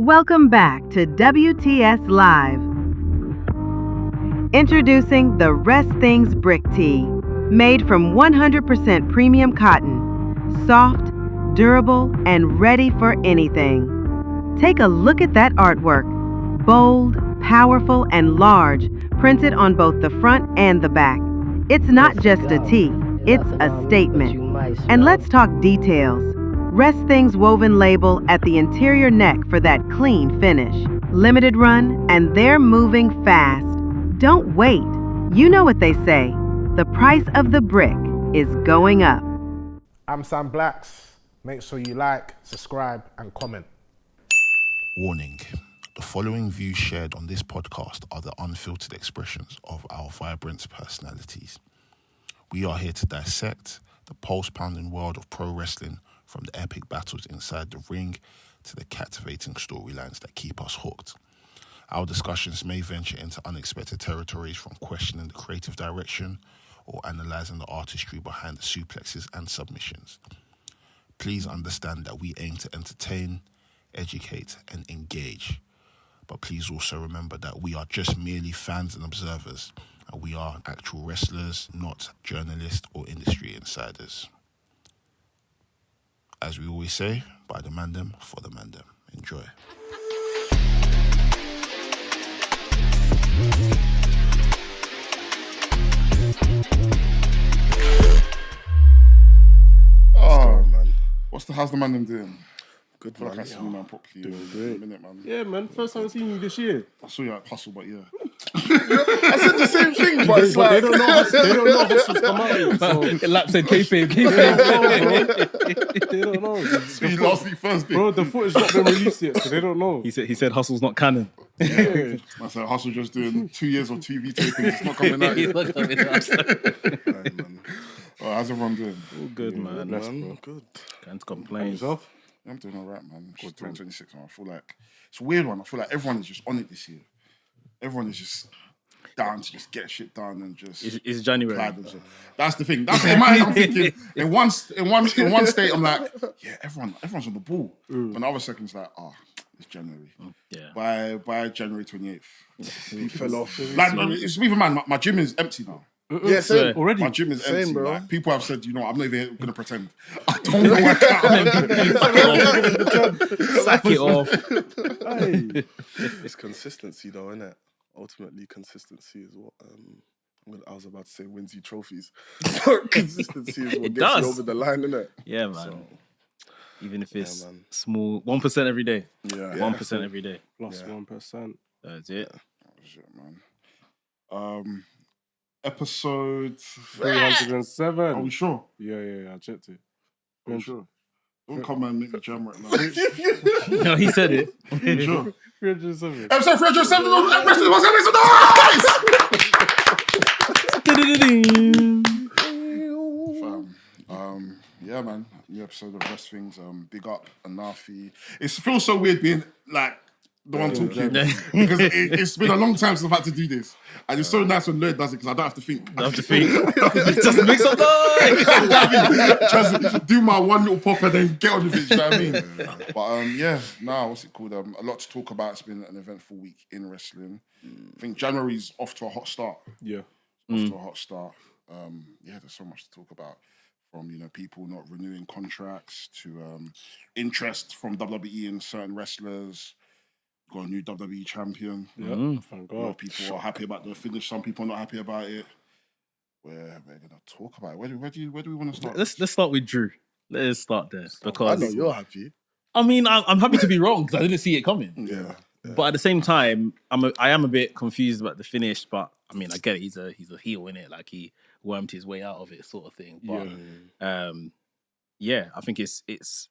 Welcome back to WTS Live. Introducing the WRESTHINGS Brick Tee, made from 100% premium cotton, soft, durable, and ready for anything. Take a look at that artwork. Bold, powerful, and large, printed on both the front and the back. It's not just a tee, it's a statement. And let's talk details. WRESTHINGS woven label at the interior neck for that clean finish. Limited run, and they're moving fast. Don't wait. You know what they say. The price of the brick is going up. I'm Sam Blacks. Make sure you like, subscribe, and comment. Warning. The following views shared on this podcast are the unfiltered expressions of our vibrant personalities. We are here to dissect the pulse-pounding world of pro wrestling, from the epic battles inside the ring to the captivating storylines that keep us hooked. Our discussions may venture into unexpected territories, from questioning the creative direction or analysing the artistry behind the suplexes and submissions. Please understand that we aim to entertain, educate, and engage. But please also remember that we are just merely fans and observers, and we are actual wrestlers, not journalists or industry insiders. As we always say, by the Mandem, for the Mandem. Enjoy. Oh, man. How's the Mandem doing? Good, I feel like I seen you, man, properly. Doing great. In a minute, man. Yeah, man. First time I've seen you this year. I saw you at Hustle, but yeah. I said the same thing, but it's like... They don't know Hustle's come out yet, so... Lap said kayfabe. They don't know. So you last week Thursday. Bro, the footage not been released yet, so they don't know. He said Hustle's not canon. Yeah. I said Hustle just doing 2 years of TV tapings. It's not coming out yet. Not coming out. Right, man. How's everyone doing? All good, man. Bless, bro. Good. Can't complain. Yourself? I'm doing all right, man. It's 2026, man. I feel like it's a weird one. I feel like everyone is just on it this year. Everyone is just down to just get shit done and just. It's January. That's the thing. That's in my head. I'm thinking in one state I'm like, yeah, everyone's on the ball. But the other second's like, it's January. Yeah. By January 28th, He fell off. like it's even man. My gym is empty now. Yeah, same. Already? My gym is empty, bro. Like, people have said, I'm not even gonna pretend. I don't work out. Sack it off. Hey. It's consistency, though, isn't it? Ultimately, consistency is what I was about to say wins you trophies. Consistency is what It gets does. you over the line, innit? Yeah, man. So, Even if it's man. small, 1% every day. yeah. 1% every day. Plus 1%. That's it. Shit, man. Episode 307. Are we sure? Yeah, I checked it. Are we sure? Don't come and make me jam right now. No, he said it. Sure. 307. Episode 307 of Wrestling was Fam. Yeah, man. New episode of WRESTHINGS. Big up Anafi. It feels so weird being like the one talking because it's been a long time since I've had to do this, and it's so nice when Lloyd does it because I don't have to think. Just make some noise. Just do my one little pop and then get on with it. You know what I mean? But what's it called? A lot to talk about. It's been an eventful week in wrestling. I think January's off to a hot start. Yeah. Off to a hot start. There's so much to talk about. From people not renewing contracts to interest from WWE in certain wrestlers. Got a new WWE champion. Yeah, thank A lot of God. people are happy about the finish. Some people are not happy about it. We're gonna talk about it. Where do we want to start? Let's start with Drew. Let's start there I because know you're happy. I mean I'm happy to be wrong because I didn't see it coming. Yeah. But at the same time, I am a bit confused about the finish. But I mean, I get it. He's a heel, innit? Like he wormed his way out of it, sort of thing. But I think it's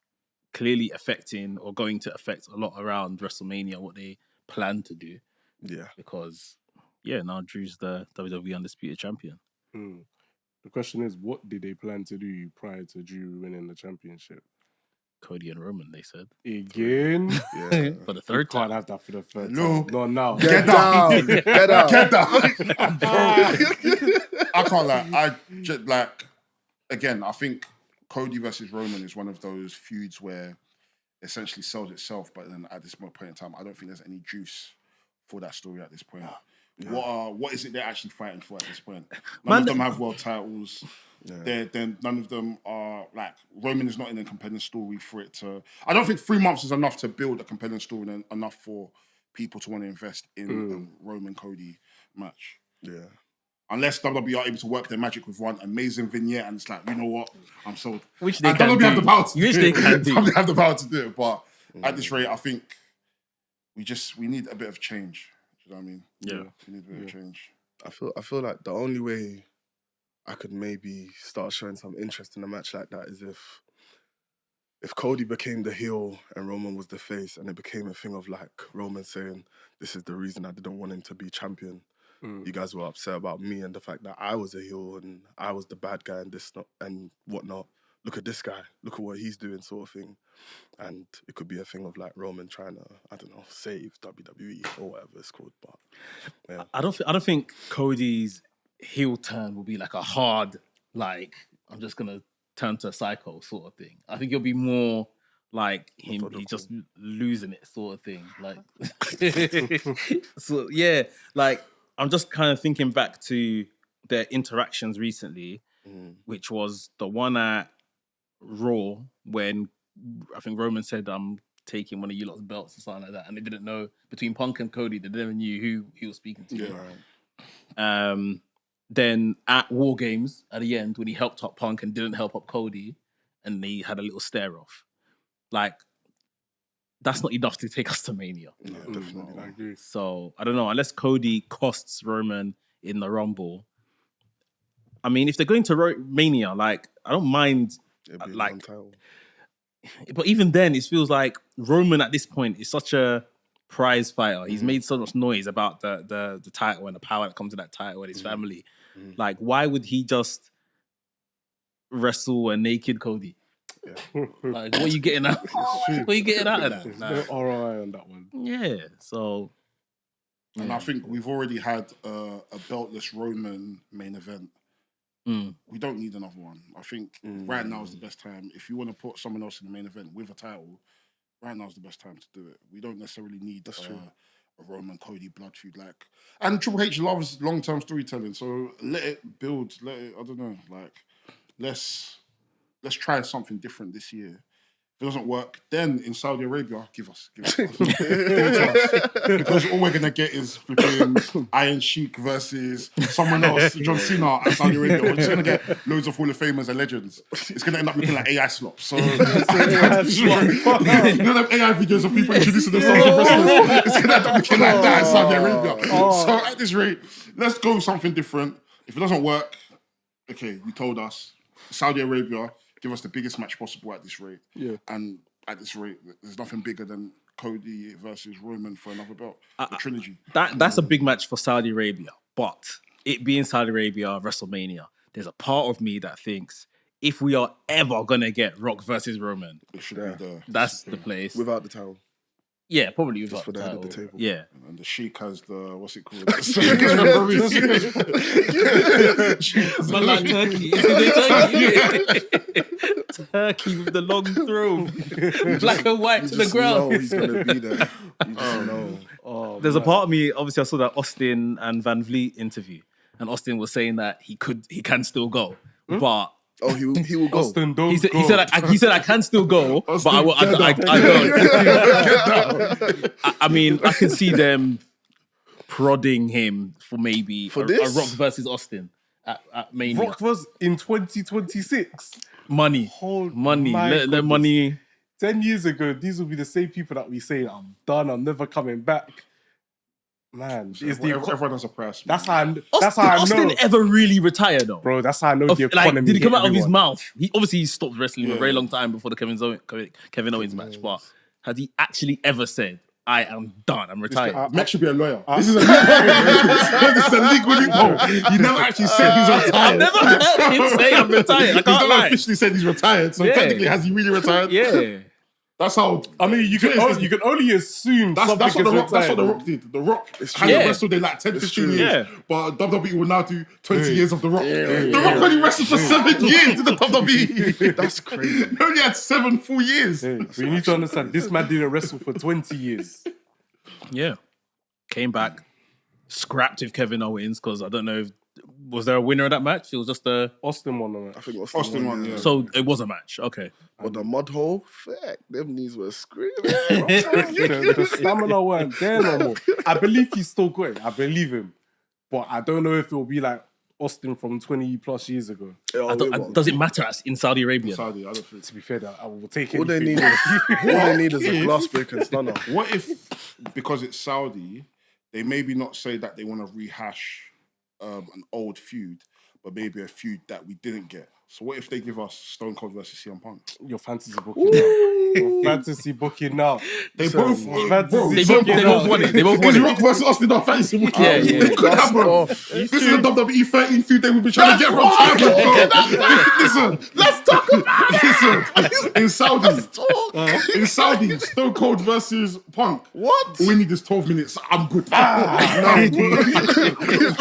clearly affecting or going to affect a lot around WrestleMania, what they plan to do. Yeah. Because now Drew's the WWE Undisputed Champion. The question is, what did they plan to do prior to Drew winning the championship? Cody and Roman, they said. Again? Yeah. For the third Can't time. have that for the third No. time. Not now. Get down. Get down. Get that. I can't lie. Again, I think Cody versus Roman is one of those feuds where essentially sells itself. But then at this point in time, I don't think there's any juice for that story at this point. What is it they're actually fighting for at this point? None of them have world titles. Then none of them are like Roman is not in a compelling story for it to. I don't think 3 months is enough to build a compelling story and enough for people to want to invest in a Roman Cody match. Yeah. Unless WWE are able to work their magic with one amazing vignette and it's like, you know what, I'm sold. Which they can do. Have the power to Which they can do. WWE have the power to do it, but at this rate, I think we need a bit of change. Do you know what I mean? Yeah. We need a bit of change. I feel like the only way I could maybe start showing some interest in a match like that is if Cody became the heel and Roman was the face, and it became a thing of like Roman saying, "This is the reason I didn't want him to be champion." You guys were upset about me and the fact that I was a heel and I was the bad guy and this and whatnot. Look at this guy. Look at what he's doing, sort of thing. And it could be a thing of like Roman trying to, I don't know, save WWE or whatever it's called. But yeah, I don't think Cody's heel turn will be like a hard, like I'm just gonna turn to a psycho sort of thing. I think it'll be more like he just losing it sort of thing. Like, so yeah, like I'm just kind of thinking back to their interactions recently, which was the one at Raw when I think Roman said, "I'm taking one of you lot's belts" or something like that, and they didn't know between Punk and Cody, they never knew who he was speaking to. Yeah. Then at War Games at the end when he helped up Punk and didn't help up Cody, and they had a little stare off. Like, that's not enough to take us to Mania. yeah, definitely. I agree. So I don't know, unless Cody costs Roman in the Rumble. I mean, if they're going to Mania, like I don't mind. It'd be Like, a title. but even then, it feels like Roman at this point is such a prize fighter. He's made so much noise about the title and the power that comes to that title and his family. Like, why would he just wrestle a naked Cody? Yeah. Like, what are you getting out? What are you getting out of that? There's Like, no ROI on that one. yeah. So, And I think we've already had a beltless Roman main event. We don't need another one. I think right now is the best time. If you want to put someone else in the main event with a title, right now is the best time to do it. We don't necessarily need a Roman Cody blood feud. Like, and Triple H loves long-term storytelling, so let it build. Let it. I don't know. Like, let's try something different this year. If it doesn't work, then in Saudi Arabia, give us. Give it to us. Because all we're going to get is flipping Iron Sheik versus someone else, John Cena at Saudi Arabia. We're just going to get loads of Hall of Famers and legends. It's going to end up looking like AI slops. So, you know them AI videos of people introducing themselves to wrestling? It's going to end up looking like that in Saudi Arabia. So at this rate, let's go with something different. If it doesn't work, okay, you told us. Saudi Arabia, give us the biggest match possible at this rate. Yeah. And at this rate, there's nothing bigger than Cody versus Roman for another belt. A trilogy. That's a big match for Saudi Arabia. But it being Saudi Arabia, WrestleMania, there's a part of me that thinks if we are ever going to get Rock versus Roman, It should be that's the place. Without the title. Yeah, probably Just for the head of the table. Yeah. And the Sheik has the, what's it called? Man like turkey. Turkey with the long throat. Black and white to the ground. Know he's going to be there. You just know. There's a part of me, obviously I saw that Austin and Van Vliet interview, and Austin was saying that he can still go. But Oh, he will go. Austin, don't he said go. I can still go, but I don't. I mean, I can see them prodding him for maybe a Rock versus Austin at Mania. Rock was in 2026. Money. Let money. 10 years ago, these will be the same people that we say, I'm done, I'm never coming back. Man, Everyone has a price. That's how I know. Austin ever really retired though? Bro, that's how I know the economy. Like, did it come out of his everyone. mouth? He stopped wrestling for a very long time before the Kevin Owens match. But has he actually ever said, I am done, I'm retired? Matt should be a lawyer. This is a legal loophole. He never actually said he's retired. I've never heard him say I'm retired. I He's can't never lie. officially said he's retired. So technically, has he really retired? Yeah. That's how. I mean, you can only assume That's something what the is Rock. That's what the retired. Rock did. The Rock It's had true. Yeah. wrestled in like 10, 15 true. years. Yeah. But WWE will now do 20 years of The Rock. Yeah, The Rock only wrestled for 7 years in the WWE. That's crazy. He only had 7 full years. Hey, but you need to understand, this man didn't wrestle for 20 years. Yeah. Came back, scrapped with Kevin Owens because I don't know if was there a winner of that match? It was just a Austin won on I it. think Austin won, yeah. so it was a match. Okay. But the mud hole, fuck, them knees were screaming. The stamina weren't there no more. I believe he's still going. I believe him. But I don't know if it'll be like Austin from 20 plus years ago. Does it matter in Saudi Arabia? Saudi, I don't think. To be fair, I will take All they anything. need is a glass break and stunner. What if, because it's Saudi, they maybe not say that they want to rehash an old feud, but maybe a feud that we didn't get. So what if they give us Stone Cold versus CM Punk? Your fantasy booking now. Your fantasy booking now. They both, They both won it. They both won Is it. Rock versus Austin on fantasy booking? Yeah, yeah. It could happen. This is a WWE 13 feud they would be trying to get from time ago. Listen, let's talk about it. Listen, in Saudi, in Saudi, Stone Cold versus Punk. What? We need this 12 minutes. I'm good.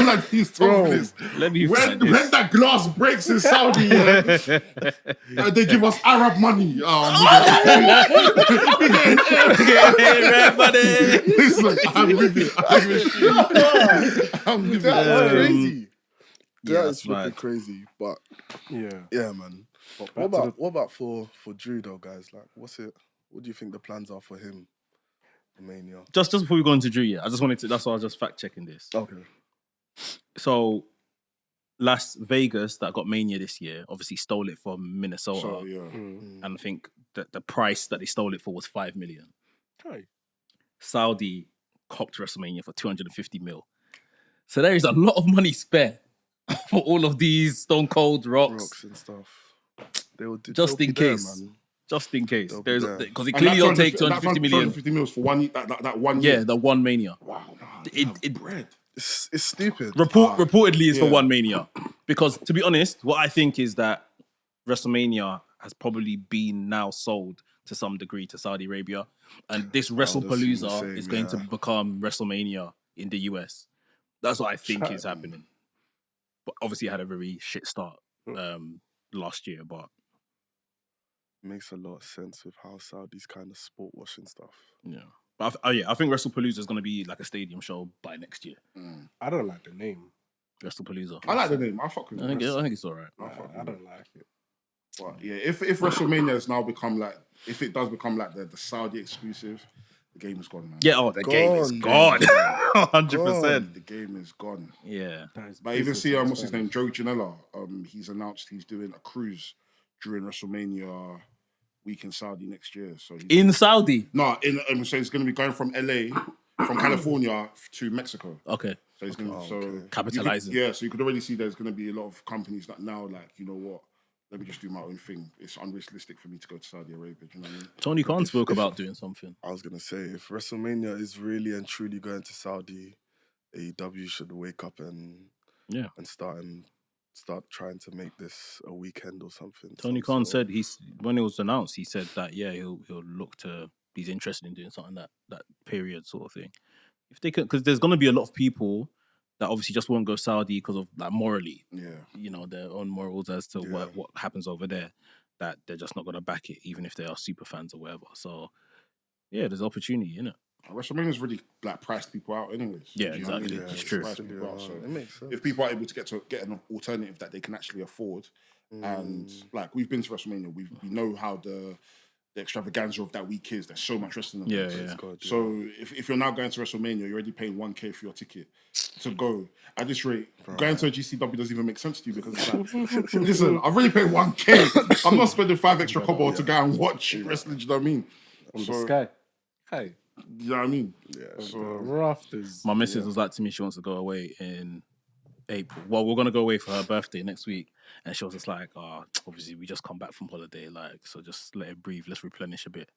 Like these 12 minutes. Let me When that glass breaks in Saudi, they give us Arab money. Listen, I'm with you. I'm with you. That's crazy. Yeah, That's that's mad. fucking crazy. But Yeah. man. What about for Drew though, guys? Like, what do you think the plans are for him? Mania. Just before we go into Drew, I just wanted to. That's why I was just fact checking this. Okay. So, Las Vegas that got Mania this year obviously stole it from Minnesota, So, yeah. and I think that the price that they stole it for was $5 million. Okay. Saudi copped WrestleMania for 250 mil. So there is a lot of money spare for all of these Stone Cold Rocks. And stuff. They'll Just be in there, case. man. Just in case. They'll be There's there. because it And clearly that don't take 250 250 million. 250 mils for one that 1 year. Yeah, the one Mania. Wow. It It's stupid. reportedly is for yeah. one Mania. Because to be honest, what I think is that WrestleMania has probably been now sold to some degree to Saudi Arabia. And this WrestlePalooza insane, is going to yeah. become WrestleMania in the US. That's what I think is happening. But obviously it had a very shit start last year, but Makes a lot of sense with how Saudi's kind of sport washing stuff. yeah. But I think WrestlePalooza is going to be like a stadium show by next year. I don't like the name. WrestlePalooza. I like the name. I fuck with I think it. it's all right. I don't like it. But yeah, if WrestleMania has now become like, if it does become like the Saudi exclusive, the game is gone, man. Yeah, the game is gone. 100%. The game is gone. Yeah. But even see, what's his name, Joe Janela. He's announced he's doing a cruise during WrestleMania week in Saudi next year. So In Saudi? no, so he's going to be going from LA, from California to Mexico. Okay. So he's going to Capitalizing. Yeah, so you could already see there's going to be a lot of companies that now like, you know what? Let me just do my own thing. It's unrealistic for me to go to Saudi Arabia. Do you know what I mean? Tony Khan spoke about doing something. I was going to say, if WrestleMania is really and truly going to Saudi, AEW should wake up and start trying to make this a weekend or something. Tony Khan said when it was announced, he said that he'll look to, he's interested in doing something that period sort of thing. If they could, because there's going to be a lot of people that obviously just won't go Saudi because of like morally, their own morals as to what happens over there, that they're just not going to back it, even if they are super fans or whatever. So yeah, there's opportunity in it. WrestleMania's really like priced people out, anyways. Yeah, Do you know what I exactly. mean? It's true. Priced people out. So it makes sense. if people are able to get an alternative that they can actually afford, and like we've been to WrestleMania, we know how the extravaganza of that week is. There's so much wrestling. Yeah. So if you're now going to WrestleMania, you're already paying $1,000 for your ticket to go. At this rate, going to a GCW doesn't even make sense to you because it's like, listen, I've already paid $1,000. I'm not spending 5 extra kobo to go and watch wrestling. Do you know what I mean? On the sky. Hey. You know what I mean? Yeah. So Rafters. My missus was like to me, she wants to go away in April. Well, we're going to go away for her birthday next week. And she was just like, obviously we just come back from holiday, like, so just let it breathe, let's replenish a bit.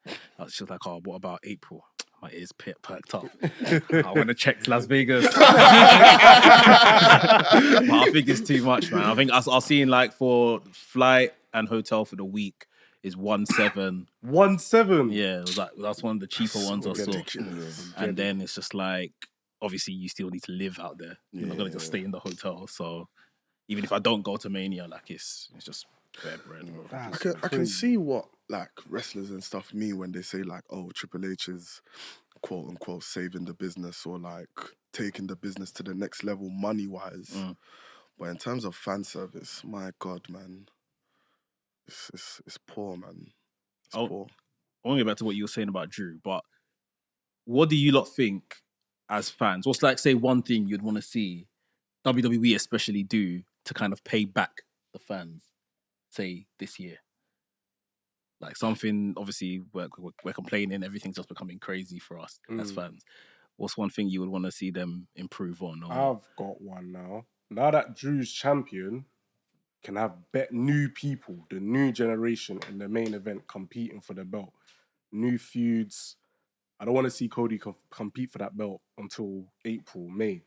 She was like, what about April? My ears perked up. I want to check Las Vegas. But I think it's too much, man. I think I'll see in like for flight and hotel for the week, is 1-7. 1-7. Yeah, it was like that's one of the cheaper ones I saw. ridiculous. And then it's just like, obviously, you still need to live out there. You're not gonna just stay in the hotel. So even if I don't go to Mania, like it's just bare bread. I can see what like wrestlers and stuff mean when they say like, oh, Triple H is quote unquote saving the business or like taking the business to the next level money wise. But in terms of fan service, my God, man, it's poor, man. It's poor. I want to get back to what you were saying about Drew, but what do you lot think as fans? What's like, say, one thing you'd want to see WWE especially do to kind of pay back the fans, say, this year? Like something, obviously, we're complaining, everything's just becoming crazy for us as fans. What's one thing you would want to see them improve on? Or... I've got one now. Now that Drew's champion, can have new people, the new generation in the main event competing for the belt. New feuds. I don't want to see Cody compete for that belt until April, May.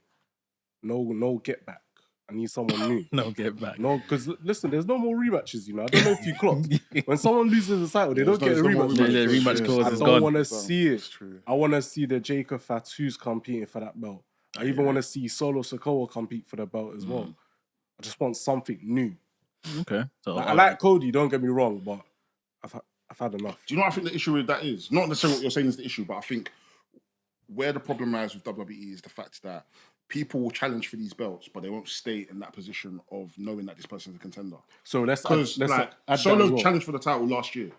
No get back. I need someone new. No get back. No, because listen, there's no more rematches, you know. I don't know if you clocked. When someone loses the title, they don't get a rematch. The rematch clause I is don't gone. want to see it. I want to see the Jacob Fatus competing for that belt. I even want to see Solo Sikoa compete for the belt as well. I just want something new. Okay. So, I like Cody, don't get me wrong, but I've had enough. Do you know what I think the issue with that is? Not necessarily what you're saying is the issue, but I think where the problem lies with WWE is the fact that people will challenge for these belts, but they won't stay in that position of knowing that this person's a contender. So let's like add Solo challenged for the title last year,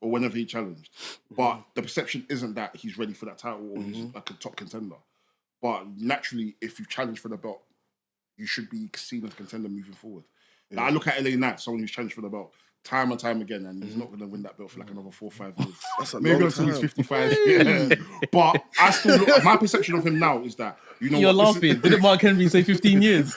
or whenever he challenged, but the perception isn't that he's ready for that title or he's like a top contender. But naturally, if you challenge for the belt, you should be seen as a contender moving forward. Like, I look at LA Knight, someone who's challenged for the belt time and time again, and he's not going to win that belt for like another 4 or 5 years. That's a Maybe long until he's time. 55. Yeah. But I still look, my perception of him now is that, you know, you're what, laughing. Didn't Mark Henry say 15 years?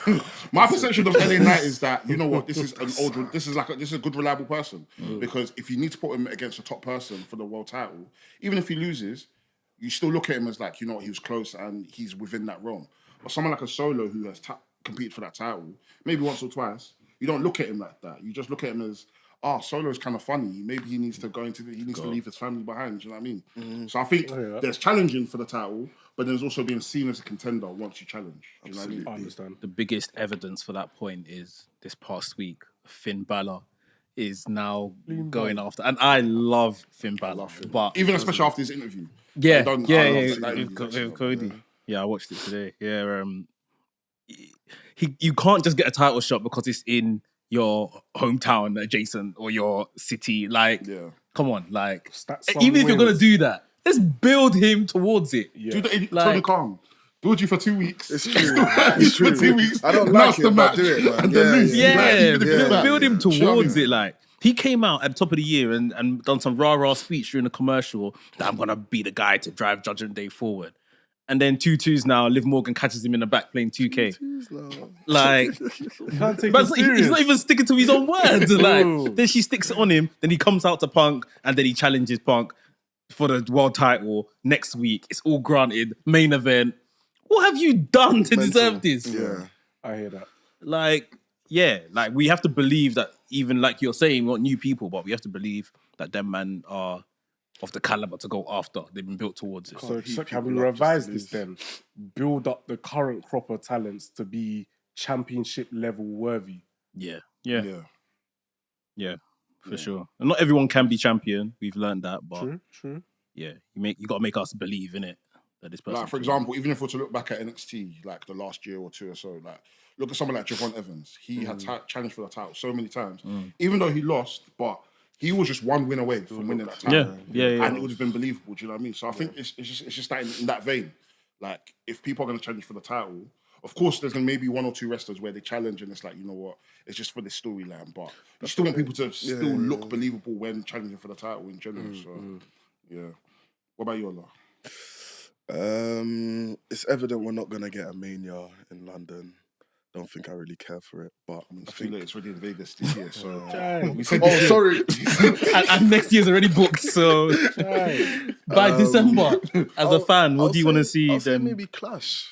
My perception of LA Knight is that, you know what, this is a good reliable person. Because if you need to put him against a top person for the world title, even if he loses, you still look at him as like, you know what, he was close and he's within that realm. But someone like a Solo who has competed for that title, maybe once or twice, you don't look at him like that. You just look at him as, Solo's kind of funny. Maybe he needs to to leave his family behind. Do you know what I mean? So I think there's challenging for the title, but there's also being seen as a contender once you challenge. Do you know what I mean? I understand. The biggest evidence for that point is this past week, Finn Balor is now going after, and I love Finn Balor, but Even especially after his interview. With Cody. Yeah, I watched it today. Yeah, you can't just get a title shot because it's in your hometown adjacent or your city. Like, come on, like, even if you're gonna do that, let's build him towards it. Do the Tony Khan. Build you for 2 weeks. It's true. It's true. For 2 weeks. I don't like it, but do it, man. And then lose. Build him towards it. Like, he came out at the top of the year and done some rah-rah speech during the commercial that I'm gonna be the guy to drive Judgment Day forward. And then 2-2s now, Liv Morgan catches him in the back playing 2K. Like, but he's not even sticking to his own words. Like, then she sticks it on him, then he comes out to Punk, and then he challenges Punk for the world title next week. It's all granted. Main event. What have you done to deserve this? Yeah, I hear that. Like, like we have to believe that, even like you're saying, we want new people, but we have to believe that them man are of the caliber to go after. They've been built towards it. So can we revise this then? Build up the current crop of talents to be championship level worthy. Yeah, for sure. And not everyone can be champion. We've learned that, but True. Yeah, you got to make us believe in it that this person. Like, for example, even if we're to look back at NXT, like the last year or two or so, like look at someone like Javon Evans. He had challenged for the title so many times, even though he lost, but he was just one win away from winning that title. Yeah. And it would have been believable. Do you know what I mean? So I think it's just that in that vein. Like, if people are going to challenge for the title, of course, there's going to maybe 1 or 2 wrestlers where they challenge and it's like, you know what, it's just for this storyline. But you still want people to still look believable when challenging for the title in general. Yeah. What about you, Allah? It's evident we're not going to get a Mania in London. Don't think I really care for it, but I think it's already in Vegas this year. So we said sorry. and next year's already booked. So by December, as a fan, what do you want to see? I'll say Them maybe Clash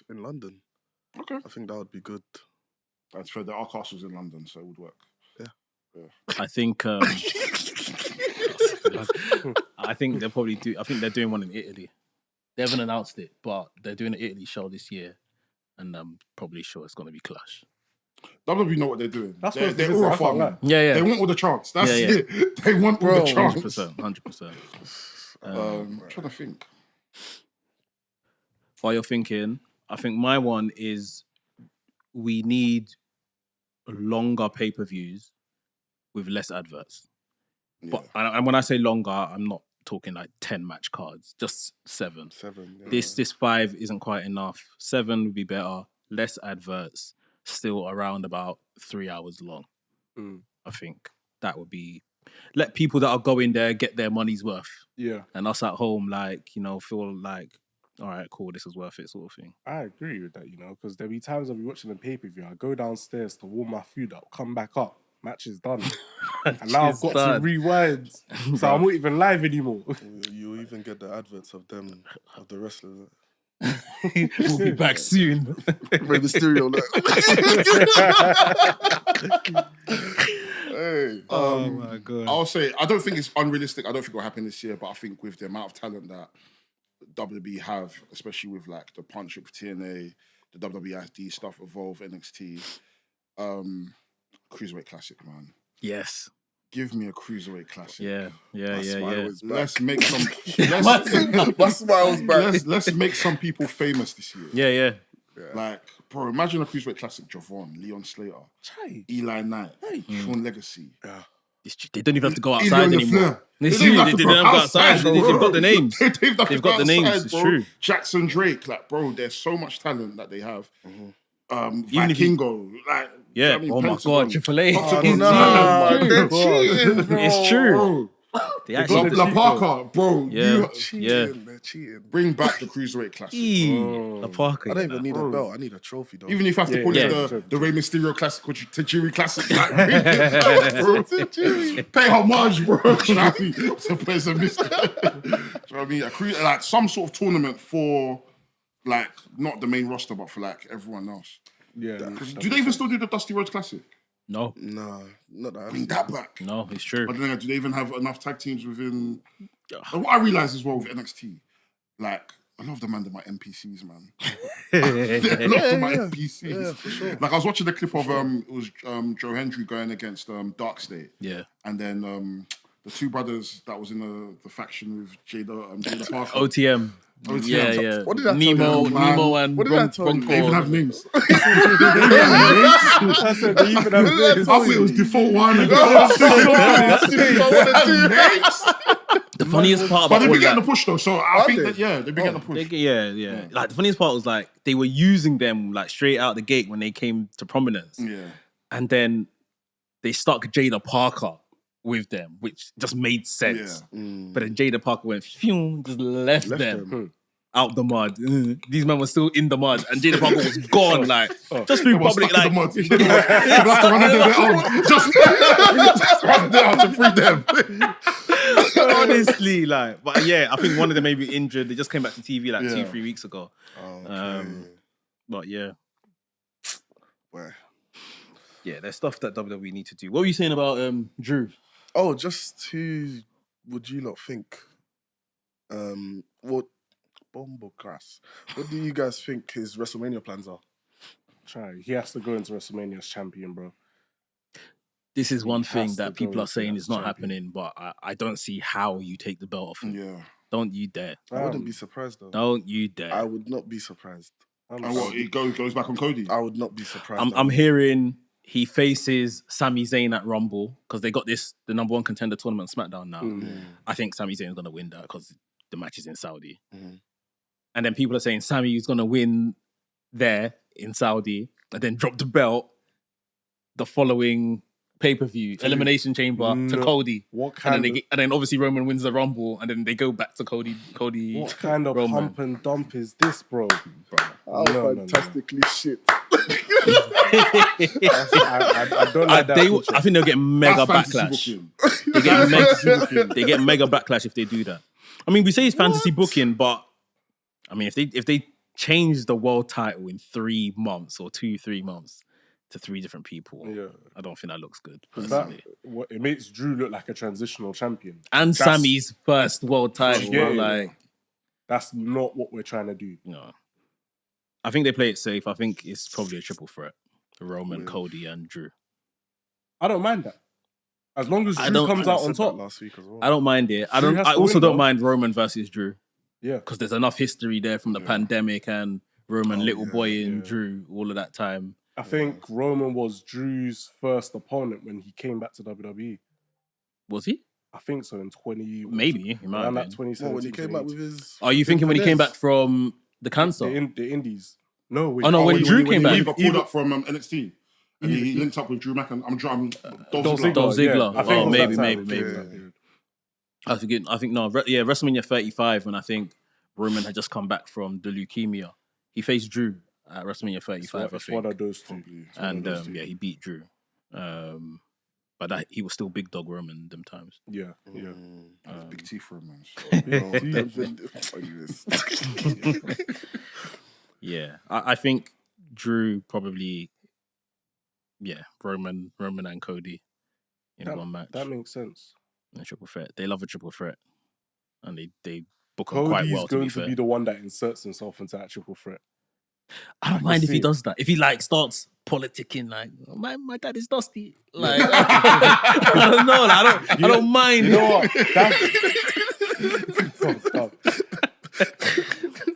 in London. Okay, I think that would be good. That's fair. There are castles in London, so it would work. Yeah. I think I think they'll probably do. I think they're doing one in Italy. They haven't announced it, but they're doing an Italy show this year, and I'm probably sure it's going to be Clash. WWE know what they're doing. That's they're what it is, all I a can't farm. lie. Yeah. They want all the chance. That's Yeah, yeah. it. They want all the chance. 100%. I'm trying to think. While you're thinking, I think my one is we need longer pay-per-views with less adverts. But and when I say longer, I'm not talking like 10 match cards, just 7. 7. Yeah. This 5 isn't quite enough. 7 would be better. Less adverts, still around about 3 hours long. I think that would be let people that are going there get their money's worth. Yeah. And us at home, like, you know, feel like, all right, cool, this is worth it, sort of thing. I agree with that, you know, because there'll be times I'll be watching the pay-per-view, I go downstairs to warm my food up, come back up, match is done. And now I've got to rewind. So I'm not even live anymore. You even get the adverts of them, of the wrestlers. We'll be back soon. Rey Mysterio. Hey. Oh my God. I'll say, I don't think it's unrealistic. I don't think it'll happen this year, but I think with the amount of talent that WWE have, especially with like the partnership with TNA, the WWED stuff, Evolve, NXT, Cruiserweight Classic, man. Yes. Give me a Cruiserweight Classic. Yeah. Let's make some. My smile's back. Let's make some people famous this year. Yeah. Like, bro, imagine a Cruiserweight Classic: Javon, Leon Slater, Eli Knight, Sean Legacy. Yeah. They don't even have to go outside anymore. They don't have to go outside. They've got the names. They've got the names. It's true. Jackson Drake, like, bro, there's so much talent that they have. Even if Vikingo, like, yeah. you know Oh what I mean? my God, Triple H. They're cheating, bro. It's true. They actually La Parker, bro. Yeah. They're cheating. Bring back the Cruiserweight Classic. La Parker. I don't even need a belt. I need a trophy, though. Even if I have to call it the Rey Mysterio Classic or Tajiri Classic, like, bro. Pay homage, bro. It's a mistake. Do you know what I mean? Like some sort of tournament for, like, not the main roster, but for like everyone else. Yeah. Do they even still do the Dusty Rhodes Classic? No, not that. Bring that back. No, it's true. But then, do they even have enough tag teams within? And what I realize as well with NXT, like, a lot of them are my NPCs, man. A lot of them are NPCs. Yeah, for sure. Like, I was watching the clip of it was Joe Hendry going against Dark State. Yeah. And then the two brothers that was in the faction with Jada Parker. OTM. Yeah. What did I tell Nemo you, man? Nemo and What did I tell you? They even have names. I said they even have names. I thought it was default 1 and The funniest part But about they've all been getting that, the push though, so I think that they've been getting the push. yeah. Like the funniest part was like they were using them like straight out the gate when they came to prominence. Yeah. And then they stuck Jada Parker with them, which just made sense. But then Jada Parker went, phew, just left them out the mud. These men were still in the mud, and Jada Parker was gone, like, just through public, like... They'll have to run under their own. Just run down to free them. Honestly, like, but yeah, I think one of them may be injured. They just came back to TV like 2-3 weeks ago. But yeah. Where? Yeah, there's stuff that WWE need to do. What were you saying about Drew? Oh, just who would you lot think? What Bombocrass? What do you guys think his WrestleMania plans are? He has to go into WrestleMania as champion, bro. This is one thing has to that people go are saying into is not champion. happening, but I don't see how you take the belt off him. Yeah. Don't you dare. I wouldn't be surprised though. Don't you dare. I would not be surprised. And what, he goes back on Cody? I would not be surprised. I'm hearing he faces Sami Zayn at Rumble because they got the number 1 contender tournament SmackDown now. I think Sami Zayn is going to win that because the match is in Saudi. And then people are saying Sami is going to win there in Saudi and then drop the belt the following pay-per-view, Elimination Chamber to Cody. What kind and then obviously Roman wins the Rumble and then they go back to Cody. What kind of Roman. pump and dump is this, bro? Fantastically shit. I don't like that. I think they'll get mega That's backlash. fantasy They get mega backlash if they do that. I mean, we say it's fantasy booking, but I mean, if they change the world title in 3 months or 2-3 months, to 3 different people. Yeah. I don't think that looks good. That, Personally. it makes Drew look like a transitional champion. And That's- Sammy's first world title. Yeah, like, that's not what we're trying to do. no. I think they play it safe. I think it's probably a triple threat. Roman, Cody, and Drew. I don't mind that. As long as I Drew don't- comes out on Said that top. last week as well. I don't mind it. I Drew don't. has I to also win, don't though. mind Roman versus Drew Yeah. because there's enough history there from the pandemic and Roman, little boy, and Drew all of that time. I think Roman was Drew's first opponent when he came back to WWE. Was he? I think so in 20... Maybe he might have Around that been. 2017. Well, when he came back with his. Are you thinking when he came back from the cancer? The Indies. No, Oh, no, when Drew came back. He got pulled up from NXT. And he linked up with Drew Dolph Ziggler. Dolph Ziggler. I think it was maybe. that time. I think no. WrestleMania 35 when I think Roman had just come back from the leukemia. He faced Drew at WrestleMania 35. It's I one think. of those two. And he beat Drew. But he was still big dog Roman them times. Yeah. Big T for him, man. Yeah, I think Drew probably. Yeah, Roman and Cody in one match. That makes sense. In a triple threat. They love a triple threat, and they book them quite Cody's well. going To be the one that inserts himself into that triple threat. I don't mind if he does that. If he starts politicking, like my dad is dusty. Like I don't know. I don't mind. You know what?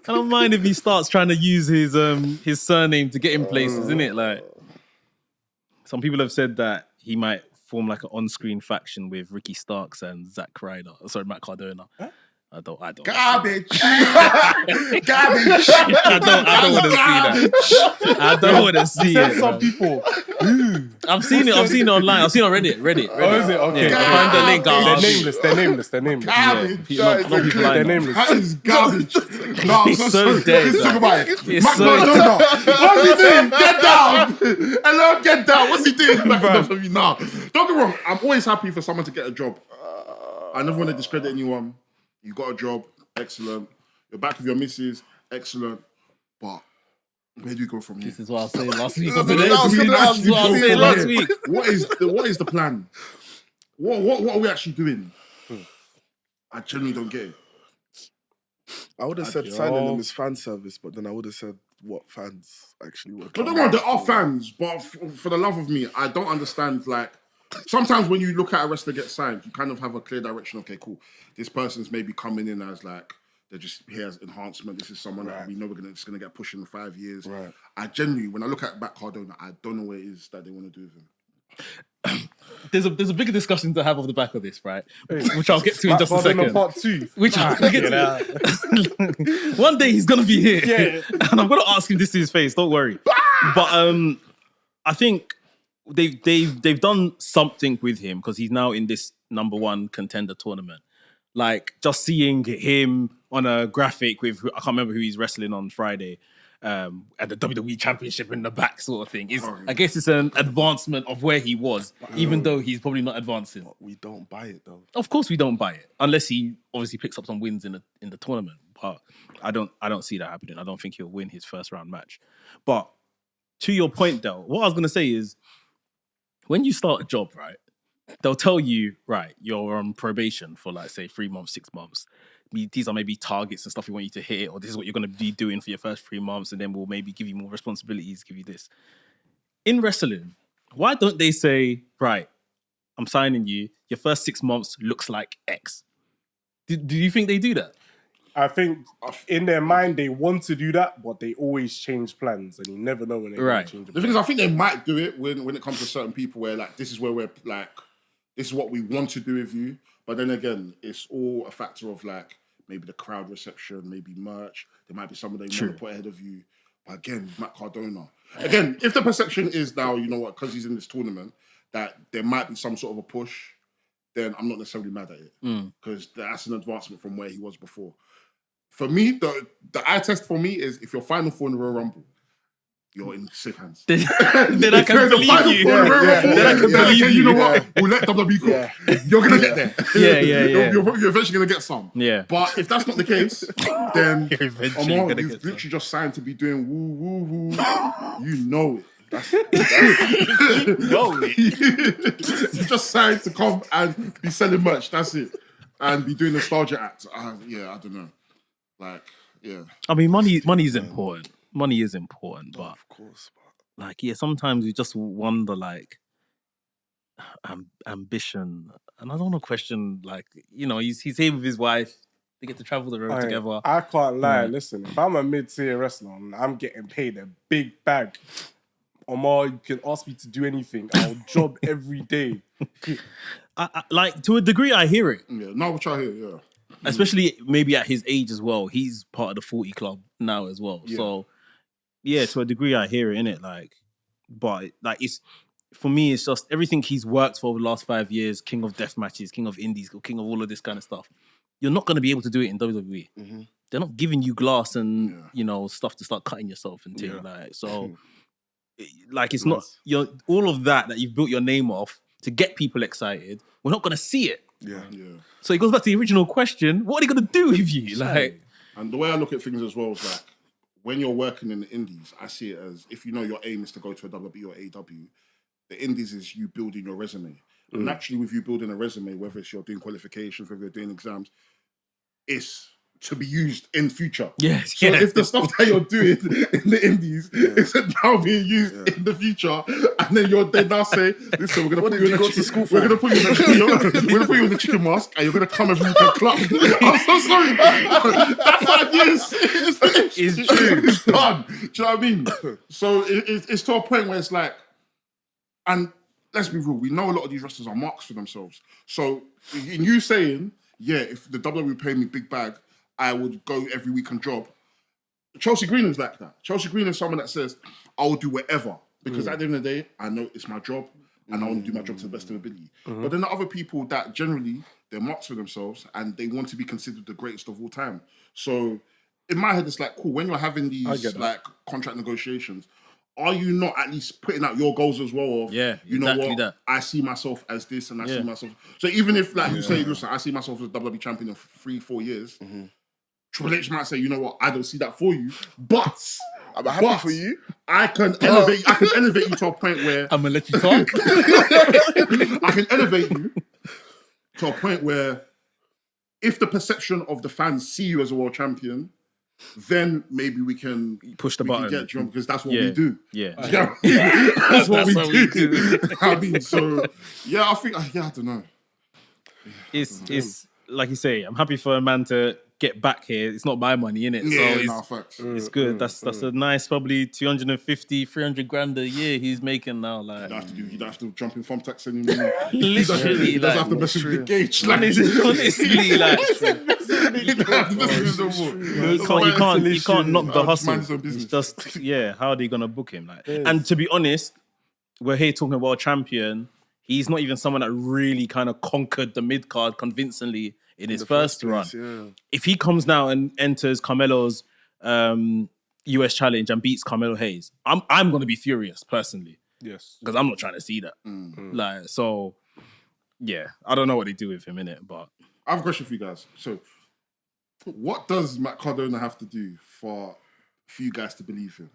I don't mind if he starts trying to use his surname to get in places, isn't it? Like some people have said that he might form like an on-screen faction with Ricky Starks and Matt Cardona. Huh? I don't. Garbage. Garbage. I don't want to see that. I don't want to see it. Some people. I've seen it online. I've seen it on Reddit. Oh, is it? Okay. Yeah, find the link. They're nameless. Garbage. They're nameless. That is garbage. No, It's so dead. Let's talk about it. It's Matt so Cardona. What's he doing? Get down. Hello, get down. What's he doing? Nah. Don't get me wrong. I'm always happy for someone to get a job. I never want to discredit anyone. You got a job, excellent. You're back with your missus, excellent. But where do you go from here? This is what I was saying last week. What is the plan? What are we actually doing? I genuinely don't get it. I would have said signing him as fan service, but then I would have said what fans actually were. But don't worry, there are fans, but for the love of me, I don't understand, like, sometimes when you look at a wrestler get signed, you kind of have a clear direction. Okay, cool. This person's maybe coming in as like, they're just here as enhancement. This is someone that we know it's going to get pushed in 5 years. Right. I genuinely, when I look at Matt Cardona, I don't know what it is that they want to do with him. There's a bigger discussion to have off the back of this, right? Which I'll get to in just a Part second. Part 2. Which I'll get to. One day he's gonna be here, and I'm gonna ask him this to his face. Don't worry. But I think they've done something with him because he's now in this number 1 contender tournament. Like just seeing him on a graphic with I can't remember who he's wrestling on Friday. At the WWE Championship in the back, sort of thing. I guess it's an advancement of where he was, even though he's probably not advancing. But we don't buy it though. Of course, we don't buy it unless he obviously picks up some wins in the tournament. But I don't see that happening. I don't think he'll win his first round match. But to your point, Del, what I was gonna say is, when you start a job, right, they'll tell you, right, you're on probation for like say 3 months, 6 months. These are maybe targets and stuff we want you to hit, or this is what you're going to be doing for your first 3 months, and then we'll maybe give you more responsibilities, give you this. In wrestling, why don't they say, right, I'm signing you, your first 6 months looks like X? Do you think they do that? I think in their mind they want to do that, but they always change plans, and you never know when they're going to change The thing is, I think they might do it when it comes to certain people where like this is where we're like, this is what we want to do with you. But then again, it's all a factor of like maybe the crowd reception, maybe merch. There might be someone they want to put ahead of you. But again, Matt Cardona. Again, if the perception is now, you know what, because he's in this tournament, that there might be some sort of a push, then I'm not necessarily mad at it. Because that's an advancement from where he was before. For me, the eye test for me is if you're Final 4 in the Royal Rumble, you're in safe hands. Then I can believe you. Then I can believe you. You know what? We'll let WWE go. You're going to get there. Yeah. You're eventually going to get some. Yeah. But if that's not the case, then You're eventually Omar, gonna you've get literally just signed to be doing woo, woo, woo. You know it. No. Just signed to come and be selling merch. That's it, and be doing nostalgia act. Yeah, I don't know. Like, yeah. I mean, money is important. Money is important, but Of course. like, yeah, sometimes you just wonder, like, ambition, and I don't want to question, like, you know, he's here with his wife. They get to travel the road together. I can't lie. Listen, if I'm a mid-tier wrestler and I'm getting paid a big bag, Omar, you can ask me to do anything. I'll job every day. Like, to a degree, I hear it. Yeah, now which I hear, yeah. Especially maybe at his age as well. He's part of the 40 club now as well. Yeah. So, yeah, to a degree, I hear it, innit? Like, but, like, it's, for me, it's just everything he's worked for over the last 5 years, king of death matches, king of indies, king of all of this kind of stuff. You're not going to be able to do it in WWE. Mm-hmm. They're not giving you glass and, you know, stuff to start cutting yourself and things. Like, so, like, it's not, all of that you've built your name off to get people excited, we're not going to see it. Yeah. So it goes back to the original question, what are they going to do with you? Like, and the way I look at things as well is like, when you're working in the indies, I see it as, if you know your aim is to go to a WWE or AEW, the indies is you building your resume. And naturally, with you building a resume, whether it's you're doing qualifications, whether you're doing exams, it's to be used in future. Yes. So if the stuff that you're doing in the indies is now being used in the future, and then they now say, listen, we're gonna put you in the chicken. We're gonna put you in the chicken mask, and you're gonna come every week and clap. I'm so sorry. That 5 years is true. It's done. Do you know what I mean? So it's to a point where it's like, and let's be real, we know a lot of these wrestlers are marks for themselves. So in you saying, yeah, if the WWE paid me big bag, I would go every week and job. Chelsea Green is like that. Chelsea Green is someone that says, I will do whatever. Because at the end of the day, I know it's my job and I want to do my job to the best of ability. But then the other people that generally, they're marks for themselves and they want to be considered the greatest of all time. So in my head, it's like, cool, when you're having these like contract negotiations, are you not at least putting out your goals as well? Of, you know what? That. I see myself as this and I see myself. So even if, like you say, listen, I see myself as WWE champion in 3-4 years, Triple H might say, you know what? I don't see that for you, but I'm happy for you. I can elevate. I can elevate you to a point where I'm gonna let you talk. I can elevate you to a point where, if the perception of the fans see you as a world champion, then maybe we can push the button. Get you, because that's what we do. Yeah, that's what we do. I mean, so yeah, I think I don't know. It's like you say. I'm happy for a man to get back here. It's not my money, innit? Yeah, so it's good. That's a nice, probably 250, 300 grand a year he's making now. Like, you don't have to jump in farm tax anymore. Literally, he doesn't have to message the gauge. Like, honestly, like, you don't have to message no more. You can't knock the hustle. Mind his own business. It's just how are they gonna book him? Like, and to be honest, we're here talking about a champion. He's not even someone that really kind of conquered the mid card convincingly in his first run. Yeah. If he comes now and enters Carmelo's US challenge and beats Carmelo Hayes, I'm gonna be furious personally. Yes, because I'm not trying to see that. Like, so yeah, I don't know what they do with him in it, but I have a question for you guys. So, what does Matt Cardona have to do for you guys to believe him?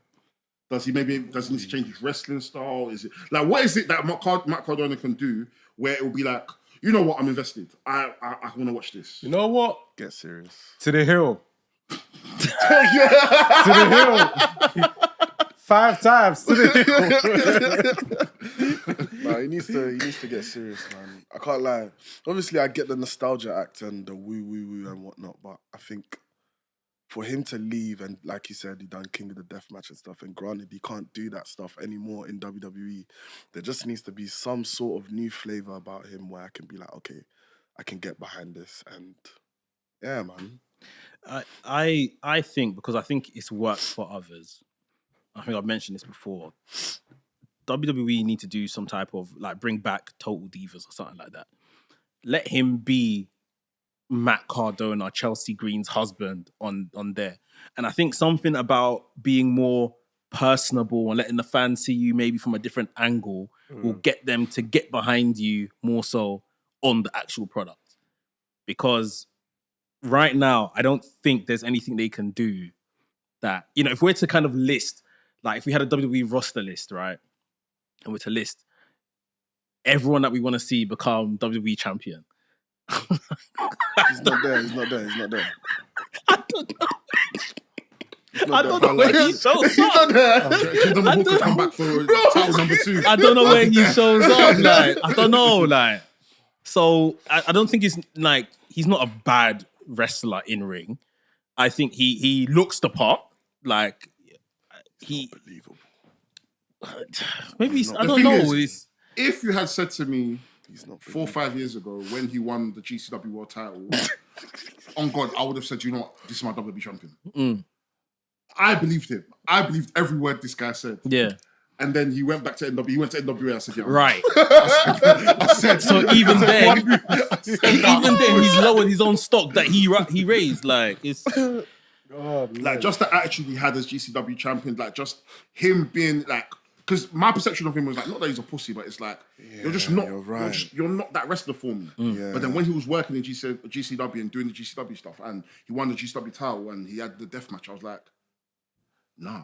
Does he need to change his wrestling style? Is it like, what is it that Matt Cardona can do where it will be like, you know what, I'm invested. I want to watch this. You know what? Get serious. To the hill. To the hill. 5 times to the hill. No, he needs to get serious, man. I can't lie. Obviously, I get the nostalgia act and the woo and whatnot, but I think for him to leave and, like he said, he done King of the Deathmatch and stuff, and granted, he can't do that stuff anymore in WWE. There just needs to be some sort of new flavor about him where I can be like, okay, I can get behind this, and yeah, man. I think, because I think it's worked for others. I think I've mentioned this before. WWE need to do some type of, like, bring back Total Divas or something like that. Let him be Matt Cardona, Chelsea Green's husband on there. And I think something about being more personable and letting the fans see you maybe from a different angle will get them to get behind you more so on the actual product. Because right now, I don't think there's anything they can do that, you know, if we're to kind of list like if we had a WWE roster list, right, and we're to list everyone that we want to see become WWE champion. He's not there. He's not there. He's not there. I don't know. I don't there. know where he shows up. Jinder Mahal could come back for title number 2. I don't know where he shows up. Like, I don't know. Like, so I don't think he's like he's not a bad wrestler in ring. I think he looks the part. Like he Unbelievable. maybe The I don't thing know. is, if you had said to me He's not 4 or 5 years ago when he won the GCW World Title, on God, I would have said, you know what, this is my WWE champion. I believed him. I believed every word this guy said. Yeah. And then he went back to NW. He went to NWA. I said, yeah, Right. I said, So even then, he's lowered his own stock that he raised. Like it's like just the attitude he had as GCW champion, like just him being like, because my perception of him was like, not that he's a pussy, but it's like you're just not, you're right. you're not that wrestler for me. But then when he was working in GCW and doing the GCW stuff, and he won the GCW title and he had the death match, I was like, nah,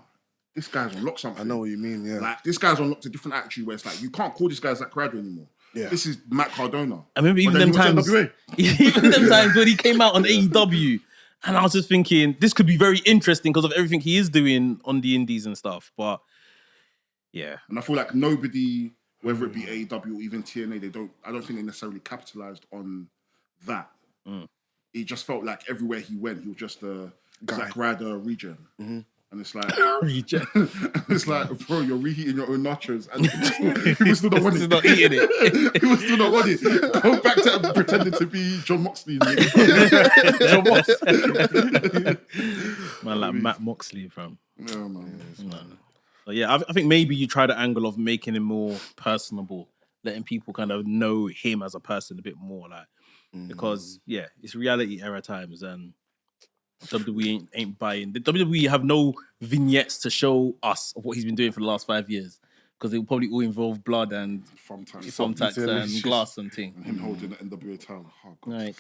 this guy's unlocked something. I know what you mean, yeah. Like this guy's unlocked a different attitude where it's like you can't call this guy Zack Ryder anymore. Yeah. This is Matt Cardona. I remember even But them then he went times, to NWA. even them times when he came out on AEW, and I was just thinking this could be very interesting because of everything he is doing on the indies and stuff. But yeah, And I feel like nobody, whether it be AEW or even TNA, I don't think they necessarily capitalized on that. It just felt like everywhere he went, he was just a Zack Ryder regen. And it's like, regen. It's like, bro, you're reheating your own nachos, and he was still not want it. Not eating it. He was still not want it. Go back to pretending to be John Moxley. John Moxley. Man, like Matt Moxley from. Yeah, man. So yeah, I think maybe you try the angle of making him more personable, letting people kind of know him as a person a bit more, like because yeah, it's reality era times and WWE ain't buying. The WWE have no vignettes to show us of what he's been doing for the last 5 years because they will probably all involve blood and thumbtacks and glass and thing. And him holding the NWA title. Oh, God. Like,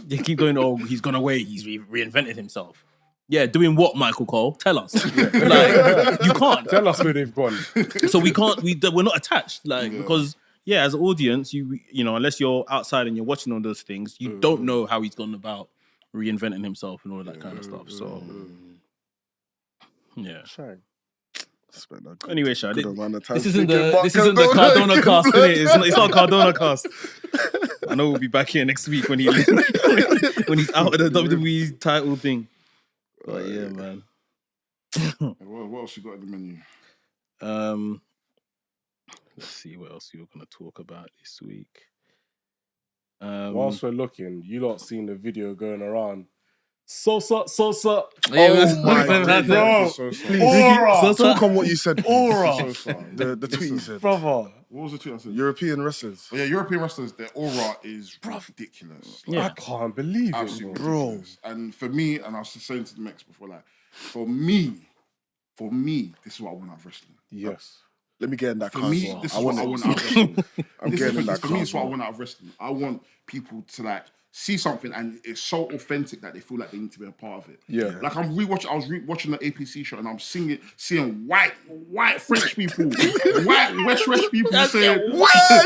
they keep going, oh, he's gone away, he's reinvented himself. Yeah, doing what, Michael Cole? Tell us. Like, you can't. Tell us where they've gone. So we can't, we're not attached. Like, because, yeah, as an audience, you know, unless you're outside and you're watching all those things, you don't know how he's gone about reinventing himself and all of that kind of stuff. So, yeah. Shame. Anyway, Shah, this this isn't the Cardona cast, innit? It's not a Cardona cast. I know we'll be back here next week when he's out of the WWE title thing. But yeah, man. What else you got in the menu? Let's see what else you're gonna talk about this week. Whilst we're looking, you lot seen the video going around. Sosa. Oh my God, bro. Aura. Talk on what you said. Aura. The tweet you said. Brother. What was the tweet I said? European wrestlers. Yeah, European wrestlers, their aura is ridiculous. Yeah. I can't believe it, Absolutely bro. ridiculous. And for me, and I was just saying to the Mex before, like, for me, this is what I want out of wrestling. Yes. Let me get in that For car. me, as well. this is what I want out of wrestling. I'm getting in that For car. me, as it's what I well. want out of wrestling. I want people to like see something and it's so authentic that they feel like they need to be a part of it. Yeah. Like I was watching the APC show and I'm seeing white French people, white West people saying,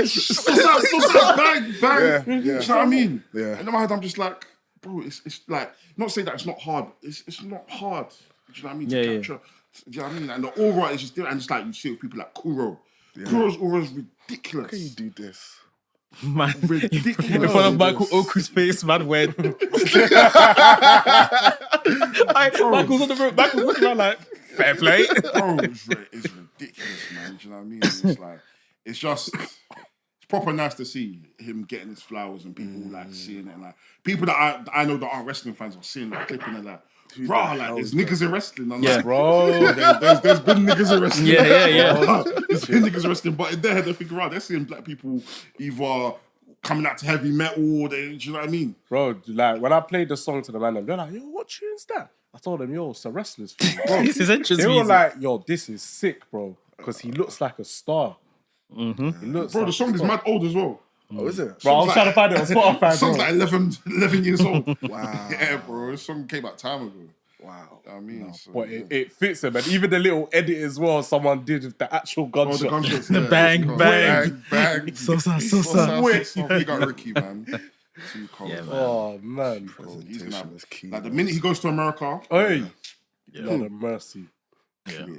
Sosa, bang, bang. Yeah, Do you know yeah. what I mean? Yeah. And in my head, I'm just like, bro, it's like, not saying that it's not hard. It's not hard. Do you know what I mean? To Yeah, capture. Do you know what I mean? And the aura is just different. And just like you see with people like Kuro. Kuro's aura is ridiculous. How can you do this? Man, Ridiculous. in front of Michael Oku's face, man, when Michael's on the road, Michael's looking around like, fair play. Bro, it's ridiculous, man. Do you know what I mean? It's like, it's proper nice to see him getting his flowers and people like seeing it. And, like people that I know that aren't wrestling fans are seeing that clipping and like, bro, like there's niggas in wrestling. I'm like, Bro. there's been niggas in wrestling. Yeah. There's been niggas in wrestling, but in their head they think, right, they're seeing black people either coming out to heavy metal or do you know what I mean? Bro, like when I played the song to the Mandem, they're like, yo, what tune's that? I told them, yo, it's a wrestler's thing, bro. This is entrance They were music. like, yo, this is sick, bro. Because he looks like a star. He looks Bro, like the song a is star. mad old as well. Oh, is it? Bro, I was trying to find it on Spotify, Song's bro. like 11 years old. Wow. Yeah, bro, this song came out time ago. Wow. I mean, No, so, but yeah. it fits him, and even the little edit as well. Someone did with the actual Oh, gunshot. the gunshots, The yeah, bang, it's cool. bang. bang. Sosa. Sosa. We got Ricky, man. Too cold. Yeah, man. Oh man! Cold. He's gonna have, Presentation is key. like the man. minute he goes to America, Hey, Lord of mercy. Yeah. yeah,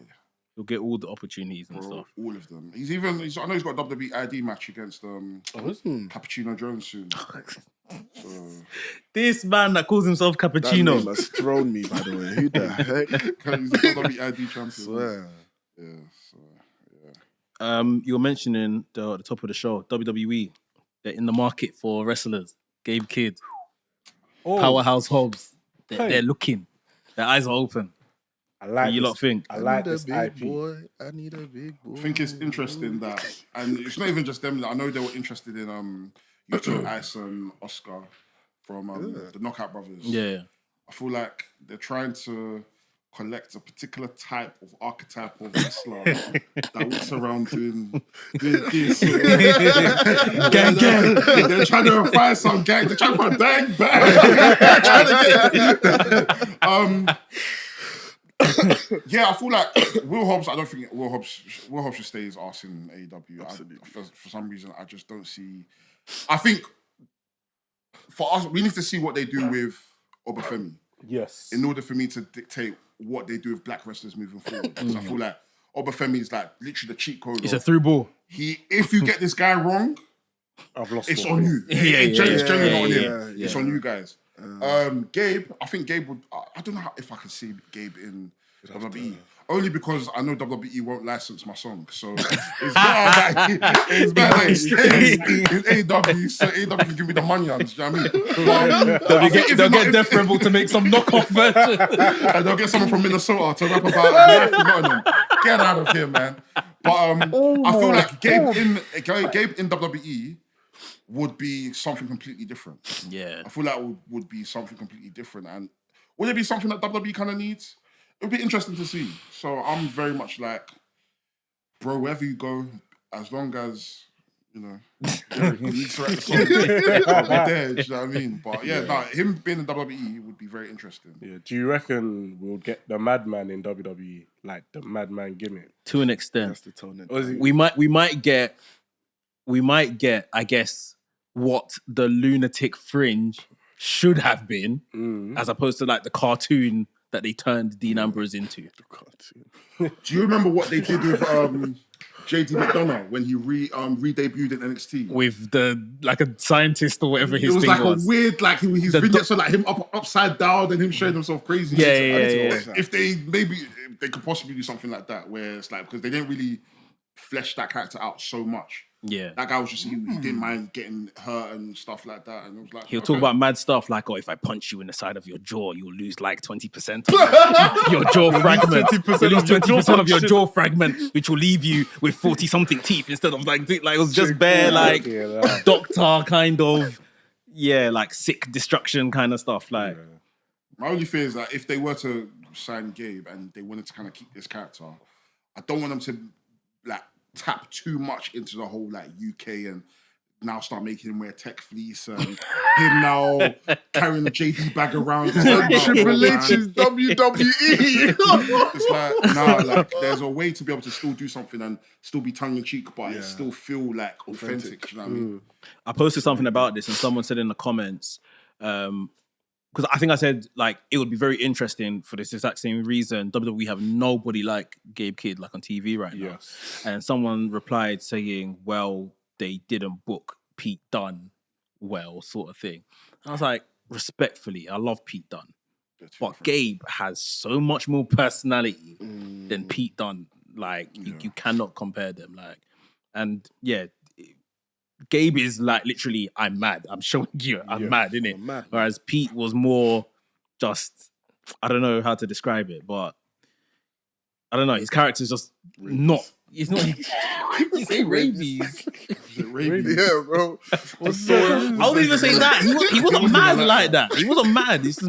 You'll get all the opportunities and bro, stuff. all of them. I know he's got a WWE ID match against Cappuccino Jones soon. So, This man that calls himself That name Cappuccino. has thrown me, by the way. Who the heck? he's the WWE ID champion. Swear. Yeah, so You were mentioning the top of the show, WWE. They're in the market for wrestlers. Gabe Kidd, Powerhouse Hobbs. They're looking. Their eyes are open. I What like do you this. lot think? I like need a this big IP. boy. I need a big boy. I think it's interesting that, and it's not even just them. I know they were interested in Yuto Ice and Oscar from the Knockout Brothers. Yeah. I feel like they're trying to collect a particular type of archetype of wrestler that walks around doing this. Gang. They're trying to find some gang. They're trying to find bang. They're trying to get. Yeah, I feel like Will Hobbs. I don't think Will Hobbs should stay his arse in AEW. For some reason, I just don't see. I think for us, we need to see what they do with Obafemi Yes. in order for me to dictate what they do with black wrestlers moving forward. Because I feel like Obafemi is like literally the cheat code. It's a through ball. If you get this guy wrong, I've lost. it's all on faith. you. It's genuinely not on him. It's on you guys. Gabe, I think Gabe would. I don't know if I could see Gabe in WWE. Only because I know WWE won't license my song, so it's better that he stays in AEW, so AEW can give me the money on. Do you know what I mean? They'll get Death Rebel to make some knockoff version. And they'll get someone from Minnesota to rap about I've forgotten him. Get out of here, man. But I feel like Gabe in WWE would be something completely different. Yeah. I feel like would be something completely different. And would it be something that WWE kind of needs? It would be interesting to see. So I'm very much like, bro, wherever you go, as long as, you know, Derek needs to write the song, I'll be there, do you know what I mean? But yeah, him being in WWE would be very interesting. Yeah. Do you reckon we'll get the Madman in WWE, like the Madman gimmick? To an extent. That's the tone. Or is it- We might get, I guess, what the Lunatic Fringe should have been, as opposed to like the cartoon that they turned Dean Ambrose into. Do you remember what they did with JD McDonough when he re-debuted in NXT? With the like a scientist or whatever his It was thing like was. a weird, like his vignettes were like him upside down and him showing himself crazy. Yeah. If they could possibly do something like that, where it's like, because they didn't really flesh that character out so much. Yeah. That guy was just he didn't mind getting hurt and stuff like that, and it was like He'll talk about mad stuff like, oh, if I punch you in the side of your jaw, you'll lose like 20% of your jaw fragment. You'll lose 20% of your jaw fragment, which will leave you with 40-something teeth instead of like it was just bare like doctor kind of, like sick destruction kind of stuff. Like, My only fear is that if they were to sign Gabe and they wanted to kind of keep this character, I don't want them to like tap too much into the whole like UK and now start making him wear tech fleece and him now carrying the JD bag around. Triple H is WWE. It's like, like there's a way to be able to still do something and still be tongue in cheek, but it still feel like authentic. You know what I mean? I posted something about this and someone said in the comments, because I think I said like it would be very interesting for this exact same reason. WWE have nobody like Gabe Kidd like on TV right now. And someone replied saying, well, they didn't book Pete Dunne well, sort of thing. And I was like, respectfully, I love Pete Dunne. But Gabe has so much more personality than Pete Dunne. Like, you cannot compare them. Like, and Gabe is like literally, I'm mad. I'm showing you, I'm mad, innit? mad. Whereas Pete was more just, I don't know how to describe it, but I don't know. His character's just not. He's not. You say rabies. Yeah, bro. What's I wouldn't even say that. He wasn't mad like that. He wasn't mad. It's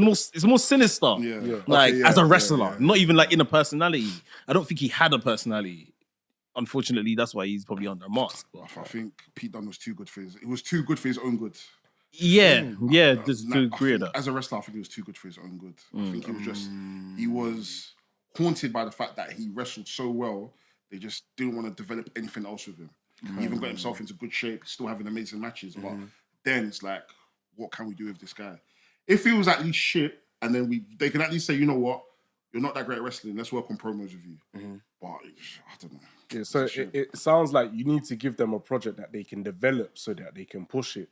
more sinister. Like as a wrestler, not even like in a personality. I don't think he had a personality. Unfortunately, that's why he's probably under a mask. I think Pete Dunne was too good for his. It was too good for his own good. Just to Like, agree with that. as a wrestler, I think he was too good for his own good. I think he was haunted by the fact that he wrestled so well, they just didn't want to develop anything else with him. He even got himself into good shape, still having amazing matches. But then it's like, what can we do with this guy? If he was at least shit, and then they can at least say, you know what, you're not that great at wrestling, let's work on promos with you. But I don't know. Yeah, so it sounds like you need to give them a project that they can develop so that they can push it.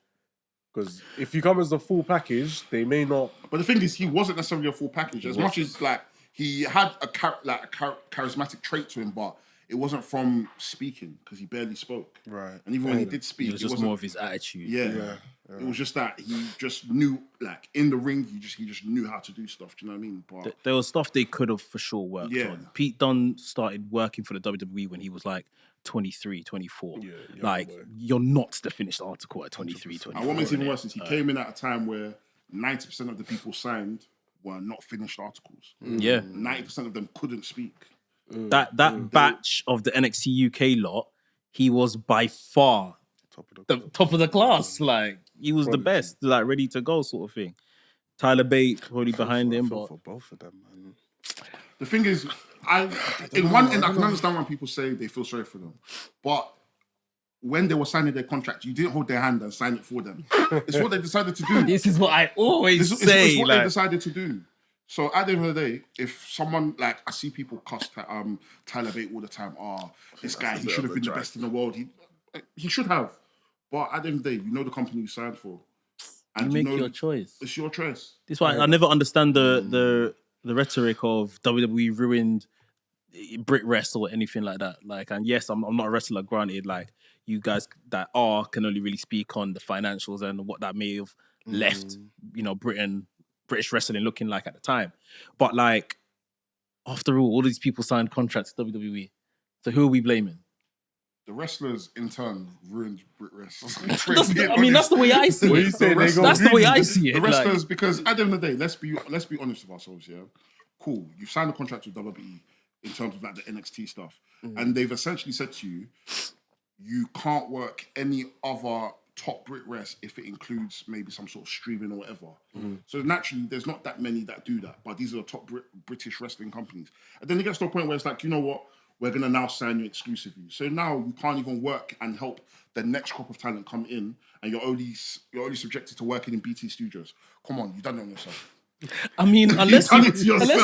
Because if you come as the full package, they may not. But the thing is, he wasn't necessarily a full package. As much as like he had a charismatic trait to him, but it wasn't from speaking because he barely spoke. Right. And even when he did speak, It was just more of his attitude. Yeah. It was just that he just knew, like in the ring, he just knew how to do stuff. Do you know what I mean? But There was stuff they could have for sure worked on. Pete Dunne started working for the WWE when he was like 23, 24. You're not the finished article at 23, 24. And what makes it even worse is he came in at a time where 90% of the people signed were not finished articles. 90% of them couldn't speak. That batch of the NXT UK lot, he was by far top of the class. Like, he was the best, like ready to go sort of thing. Tyler Bate probably behind him, but for both of them, man. The thing is, I can understand when people say they feel sorry for them, but when they were signing their contract, you didn't hold their hand and sign it for them. It's what they decided to do. This is what I always say. It's what they decided to do. So at the end of the day, if someone, like, I see people cuss Tyler Bate all the time. Oh, this guy, he should have been the best in the world. He should have. But at the end of the day, you know the company you signed for. And you make your choice. It's your choice. This is why I never understand the rhetoric of WWE ruined BritWres or anything like that. Like, and yes, I'm not a wrestler, granted. Like, you guys that can only really speak on the financials and what that may have left, British wrestling looking like at the time. But like, after all these people signed contracts with WWE. So who are we blaming? The wrestlers, in turn, ruined BritWres. That's the way I see it. That's the way I see it. The wrestlers, because at the end of the day, let's be honest with ourselves, yeah? Cool, you've signed a contract with WWE in terms of like the NXT stuff. And they've essentially said to you, you can't work any other top BritWres if it includes maybe some sort of streaming or whatever. So naturally, there's not that many that do that, but these are the top British wrestling companies. And then it gets to a point where it's like, you know what? We're going to now sign you exclusively. So now you can't even work and help the next crop of talent come in, and you're only subjected to working in BT Studios. Come on, you've done it on yourself. I mean, unless he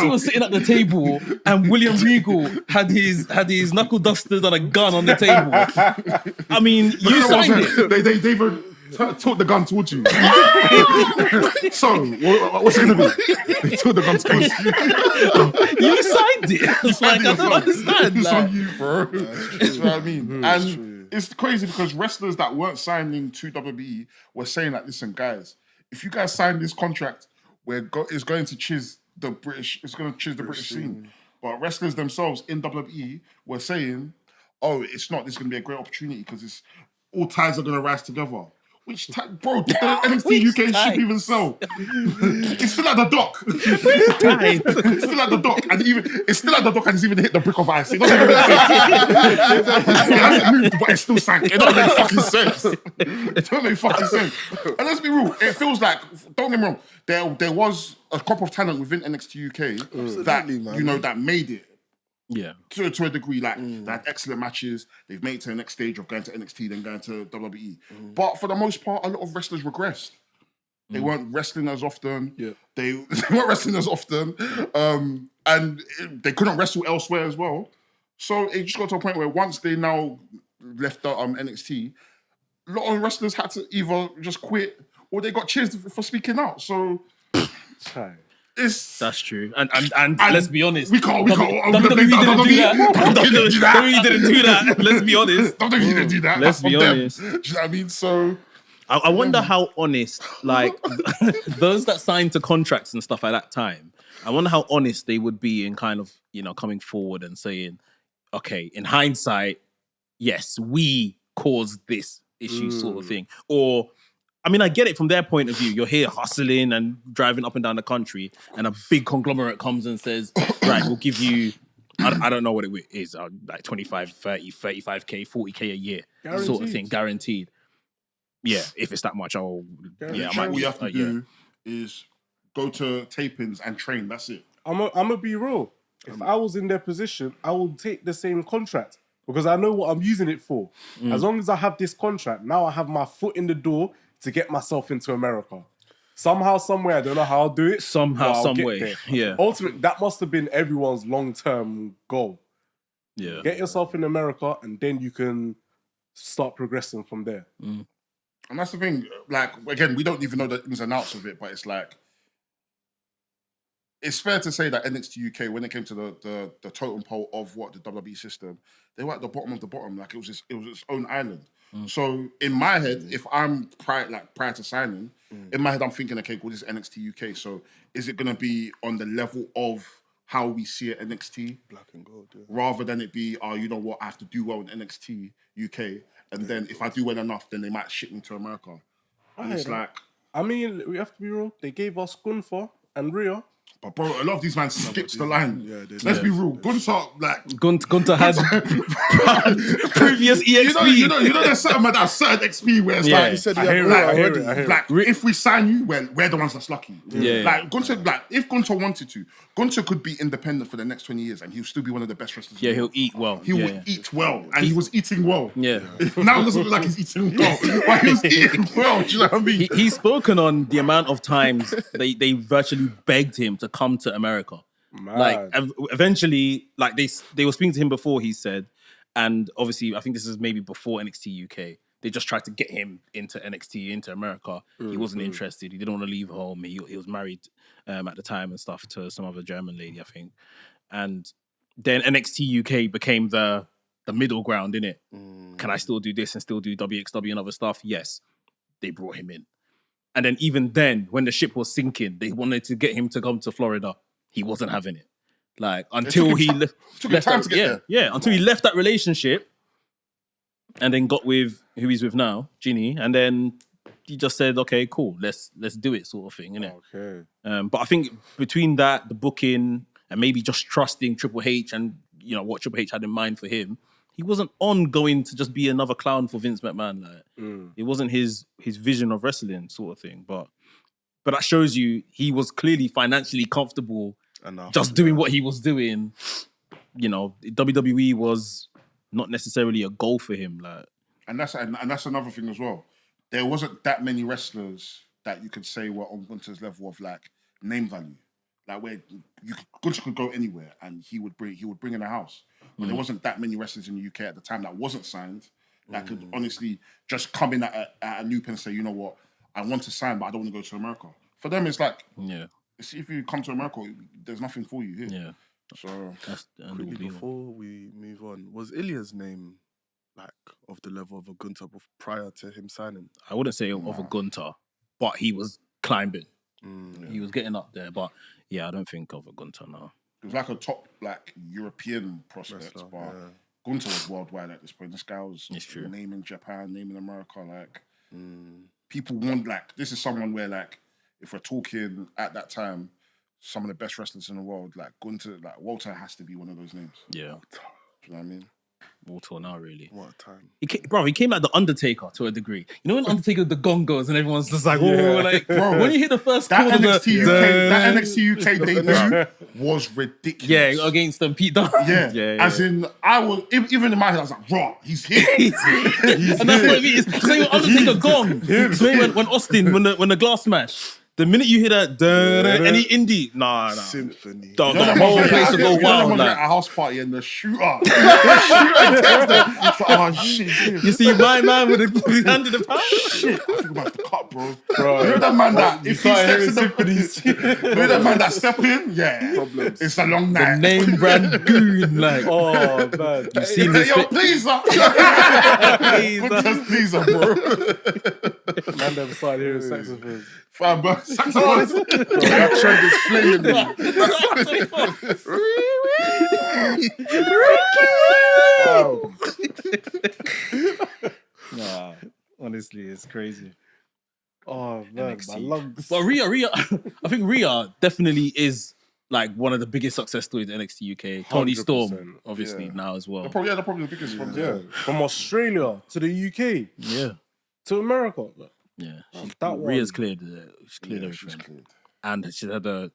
was sitting at the table and William Regal had his knuckle dusters and a gun on the table. I mean, you signed it. They even took the gun towards you. So, what's it going to be? They took the gun towards you. You signed it. It's like, I don't understand. It's on you, bro. That's what I mean. And it's crazy because wrestlers that weren't signing to WWE were saying like, listen, guys, if you guys sign this contract, it's going to chiz the British scene. But wrestlers themselves in WWE were saying, oh, it's not. This is going to be a great opportunity because all ties are going to rise together. Which bro, the NXT UK ship even sell. It's still at the dock. It's still at the dock, and it's even hit the brick of ice. It doesn't even make sense. It hasn't moved, but it still sank. It doesn't make fucking sense. It don't make fucking sense. And let's be real, it feels like, don't get me wrong, there was a crop of talent within NXT UK that made it. Yeah, to a degree, like they had excellent matches. They've made it to the next stage of going to NXT, then going to WWE. But for the most part, a lot of wrestlers regressed. They weren't wrestling as often. Yeah. They weren't wrestling as often, and they couldn't wrestle elsewhere as well. So it just got to a point where once they now left the NXT, a lot of wrestlers had to either just quit or they got cheers for speaking out. So. That's true, and let's be honest. We can't. WWE didn't do that. Let's be honest. WWE didn't do that. Let's be honest. Do you know what I mean? So, I wonder how honest, like those that signed to contracts and stuff at that time. I wonder how honest they would be in kind of coming forward and saying, okay, in hindsight, yes, we caused this issue, sort of thing, or. I mean, I get it from their point of view. You're here hustling and driving up and down the country, and a big conglomerate comes and says, right, we'll give you, I don't know what it is, like 25, 30, 35K, 40K a year, sort of thing, guaranteed. yeah, if it's that much, I All might. you have to Yeah. do is go to tapings and train. That's it. I'm gonna be real. If I was in their position, I would take the same contract because I know what I'm using it for. As long as I have this contract, now I have my foot in the door to get myself into America. Somehow, somewhere, I don't know how I'll do it. Somehow, but I'll some get way. there. Yeah. Ultimately, that must have been everyone's long-term goal. Yeah. Get yourself in America, and then you can start progressing from there. And that's the thing. Like, again, we don't even know the ins and outs of it, but it's like, it's fair to say that NXT UK, when it came to the totem pole of what the WWE system, they were at the bottom of the bottom. Like, it was its own island. So in my head, if I'm prior to signing, in my head I'm thinking, okay, well, this is NXT UK. So is it gonna be on the level of how we see it NXT, Black and gold, yeah. rather than it be, oh, you know what, I have to do well in NXT UK, and then if I do well enough, then they might ship me to America. And it's like, I mean, we have to be real. They gave us Gunther and Rhea. but bro, a lot of these man skipped the line. Yeah, they Let's did. be real. Gunther, like, Gunter had previous EXP. you know, there's certain man that have certain XP where it's Yeah. like, He said I he had hear it, all I hear already. it, I hear it. like, if we sign you, well, we're the ones that's lucky. Yeah. Like, Gunther, like, if Gunther wanted to, Gunther could be independent for the next 20 years and he'll still be one of the best wrestlers. Yeah, in the he'll world. eat well. He would eat well, and he was eating well. Yeah. Now it doesn't look like he's eating well, but he was eating well. Do you know what I mean? He's spoken on the amount of times they virtually begged him to come to America. Like eventually, like they were speaking to him before, he said, and obviously I think this is maybe before NXT UK. They just tried to get him into NXT, into America. He wasn't interested. He didn't want to leave home. He was married at the time and stuff to some other German lady, I think. And then NXT UK became the middle ground, innit? Can I still do this and still do WXW and other stuff? Yes. They brought him in. And then even then, when the ship was sinking, they wanted to get him to come to Florida. He wasn't having it. Like, until he left. Took him time to get there. Yeah, until he left that relationship and then got with who he's with now, Ginny, and then he just said, okay, cool, let's do it, sort of thing, innit? Okay. But I think between that, the booking, and maybe just trusting Triple H and, you know, what Triple H had in mind for him, he wasn't on going to just be another clown for Vince McMahon. Like, it wasn't his vision of wrestling, sort of thing. But that shows you he was clearly financially comfortable Enough. just doing what he was doing. You know, WWE was not necessarily a goal for him. Like, And that's another thing as well. There wasn't that many wrestlers that you could say were on Gunther's level of like name value, like where Gunther could go anywhere and he would bring in a house. But there wasn't that many wrestlers in the UK at the time that wasn't signed that could honestly just come in at a loop and say, you know what, I want to sign, but I don't want to go to America. For them, it's like, see, if you come to America, there's nothing for you here. yeah. So That's Quickly, before we move on, was Ilya's name like of the level of a Gunther prior to him signing? I wouldn't say of a Gunter, but he was climbing. He was getting up there. But yeah, I don't think of a Gunter now. it was like a top like European prospect, Wrestler, but yeah. Gunther was worldwide at this point. This guy was It's true. name in Japan, name in America. Like people want like this is someone where like if we're talking at that time, some of the best wrestlers in the world, like Gunther, like Walter has to be one of those names. Yeah. Do you know what I mean? Walter now, really. What a time. He came like the Undertaker to a degree. You know when Undertaker the gong goes and everyone's just like, oh, like, bro, when you hear the first That chord of NXT the, UK, that NXT UK debut was ridiculous. yeah, against Pete Dunne. Yeah. As in, I was even in my head, I was like, "Raw, he's here." and that's what I mean. It's same with Undertaker gong. Same when Austin, when the glass smash. The minute you hear that, any indie, nah. Symphony. The whole place will go wild. At Like, a house party and the shooter takes them. It's like, oh shit. you see my man with his hand in the pound? Shit, I think I'm about to cut, bro. You know that man that if he steps in the you know that man that step in, Problems. it's a long night. Name brand goon, like. Oh, man. You've seen his Yo, pleaser. Just pleaser, bro. Mandem started hearing saxophones. Fine, bro. Saxophone. That trend is flaming me. Nah, honestly, it's crazy. Oh, man. My lungs. But Rhea, I think Rhea definitely is like one of the biggest success stories in NXT UK. Tony 100%, Storm, obviously, yeah. now as well. They're probably the biggest ones. Yeah. From Australia to the UK. Yeah. To America. Yeah, that Rhea's one- cleared. She's cleared Yeah, she's everything, cleared. and she's had a.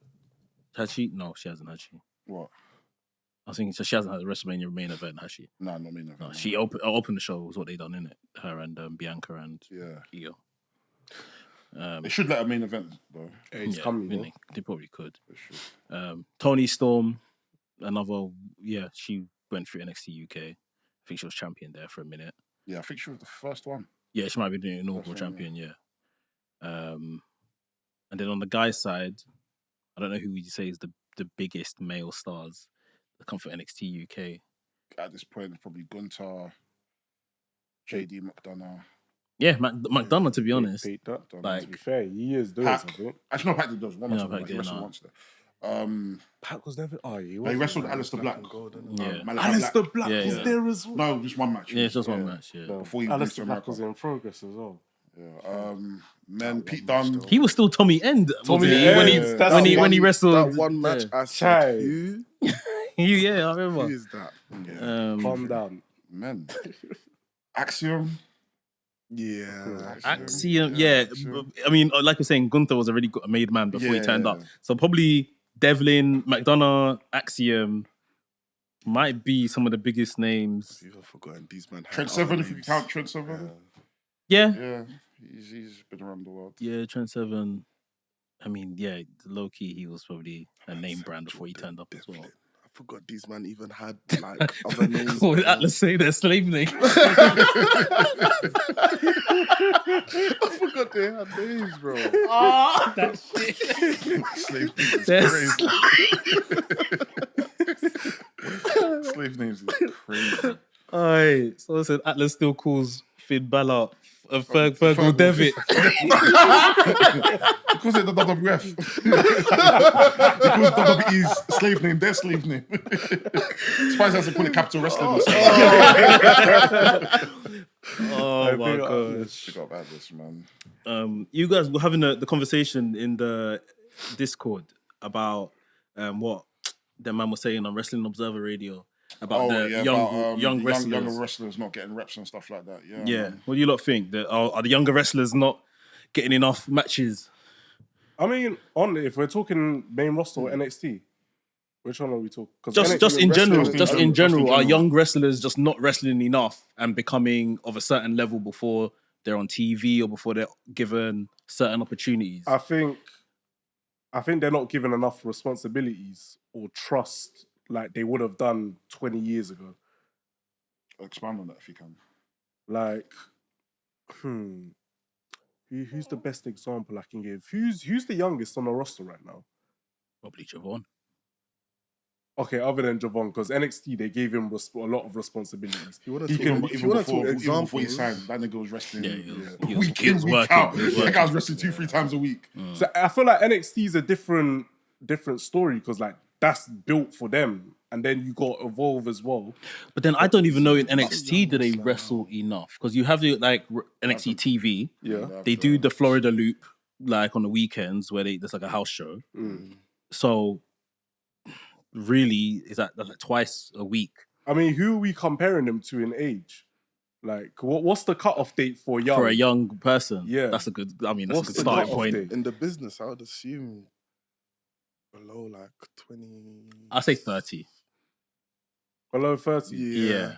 Has she? No, she hasn't. Has she? What? I was thinking so. She hasn't had the WrestleMania main event, has she? Nah, not me. No, she opened the show. Was what they done in it. Her and Bianca and Io. They should let a main event though. It's coming. They probably could. They should. Toni Storm, another. Yeah, she went through NXT UK. I think she was champion there for a minute. Yeah, I think she was the first one. Yeah, she might be doing inaugural champion. Yeah. And then on the guys' side, I don't know who would you say is the biggest male stars that come for NXT UK. At this point, it's probably Gunther, JD McDonough. Yeah, McDonough, to be honest. To be fair, he is doing something. Actually, no, Pac does one No, more Pac time. He wrestled did, once there. Pac was never. Oh, he wrestled Aleister Black. Yeah. Aleister Black was yeah. there as well. No, just one match. Yeah, it's just one match. Yeah. Before he moved to Aleister Black America. was in progress as well. Yeah. Men, Pete Dunne. He was still Tommy End. Tommy wasn't he? End, when he wrestled That one match, I said, who? Yeah, I remember. Who is that? Calm down. Men. Axiom. Yeah. Axiom, yeah. I mean, like you're saying, Gunther was already a made man before he turned up. So probably Devlin, McDonough, Axiom might be some of the biggest names. I've even forgotten these men. Trent Seven, if you count Trent Seven. Yeah. Yeah. He's been around the world. Yeah, Trent Seven. I mean, yeah, low key, he was probably a name brand before he turned up as well. I forgot these men even had like other names. What did Atlas say? Their slave name. I forgot they had names, bro. Oh, that shit. Slave names is crazy. Slave names is crazy. Alright, so I said Atlas still calls Finn Balor Fergal Devitt. Because it's the WWF. Because WWE's slave name, their slave name. Spice has to put it Capital Wrestling. Oh my gosh. Pick up Atlas, man. You guys were having the conversation in the Discord about what the man was saying on Wrestling Observer Radio about young wrestlers. Younger wrestlers not getting reps and stuff like that. Yeah. Yeah. What do you lot think? Are the younger wrestlers not getting enough matches? I mean, if we're talking main roster or NXT, which one are we talking? Just in general, are young wrestlers just not wrestling enough and becoming of a certain level before they're on TV or before they're given certain opportunities? I think they're not given enough responsibilities or trust like they would have done 20 years ago. Expand on that if you can. Like, who's the best example I can give? Who's the youngest on the roster right now? Probably Javon. Okay, other than Javon, because NXT, they gave him a lot of responsibilities. If you want to talk examples, he signed, that nigga was wrestling week in, week out. That guy was wrestling 2-3 times a week. So I feel like NXT is a different story because like that's built for them, and then you got Evolve as well. But then I don't even know in NXT do they wrestle enough because you have the like NXT TV. Yeah, they do the Florida Loop like on the weekends where there's like a house show. So really, is that like twice a week? I mean, who are we comparing them to in age? Like, what's the cutoff date for young? For a young person? Yeah. That's a good, I mean, that's What's a good the starting cutoff point. date? in the business, I would assume below like 20. I'll say 30. Below 30? Yeah.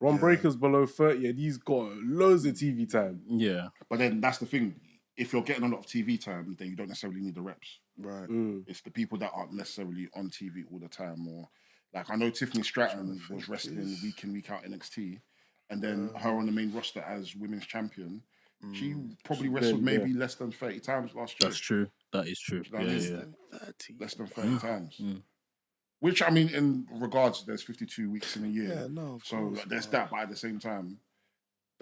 Ron Breaker's below 30 and he's got loads of TV time. Yeah. But then that's the thing. If you're getting a lot of TV time, then you don't necessarily need the reps. Right. It's the people that aren't necessarily on TV all the time. Or like I know Tiffany Stratton was wrestling week in, week out NXT. And then her on the main roster as women's champion, she probably wrestled maybe less than 30 times last year. That's true. That is true. Less than 30 times. Which, I mean, in regards, there's 52 weeks in a year. Yeah, no, of so course, there's that, but at the same time,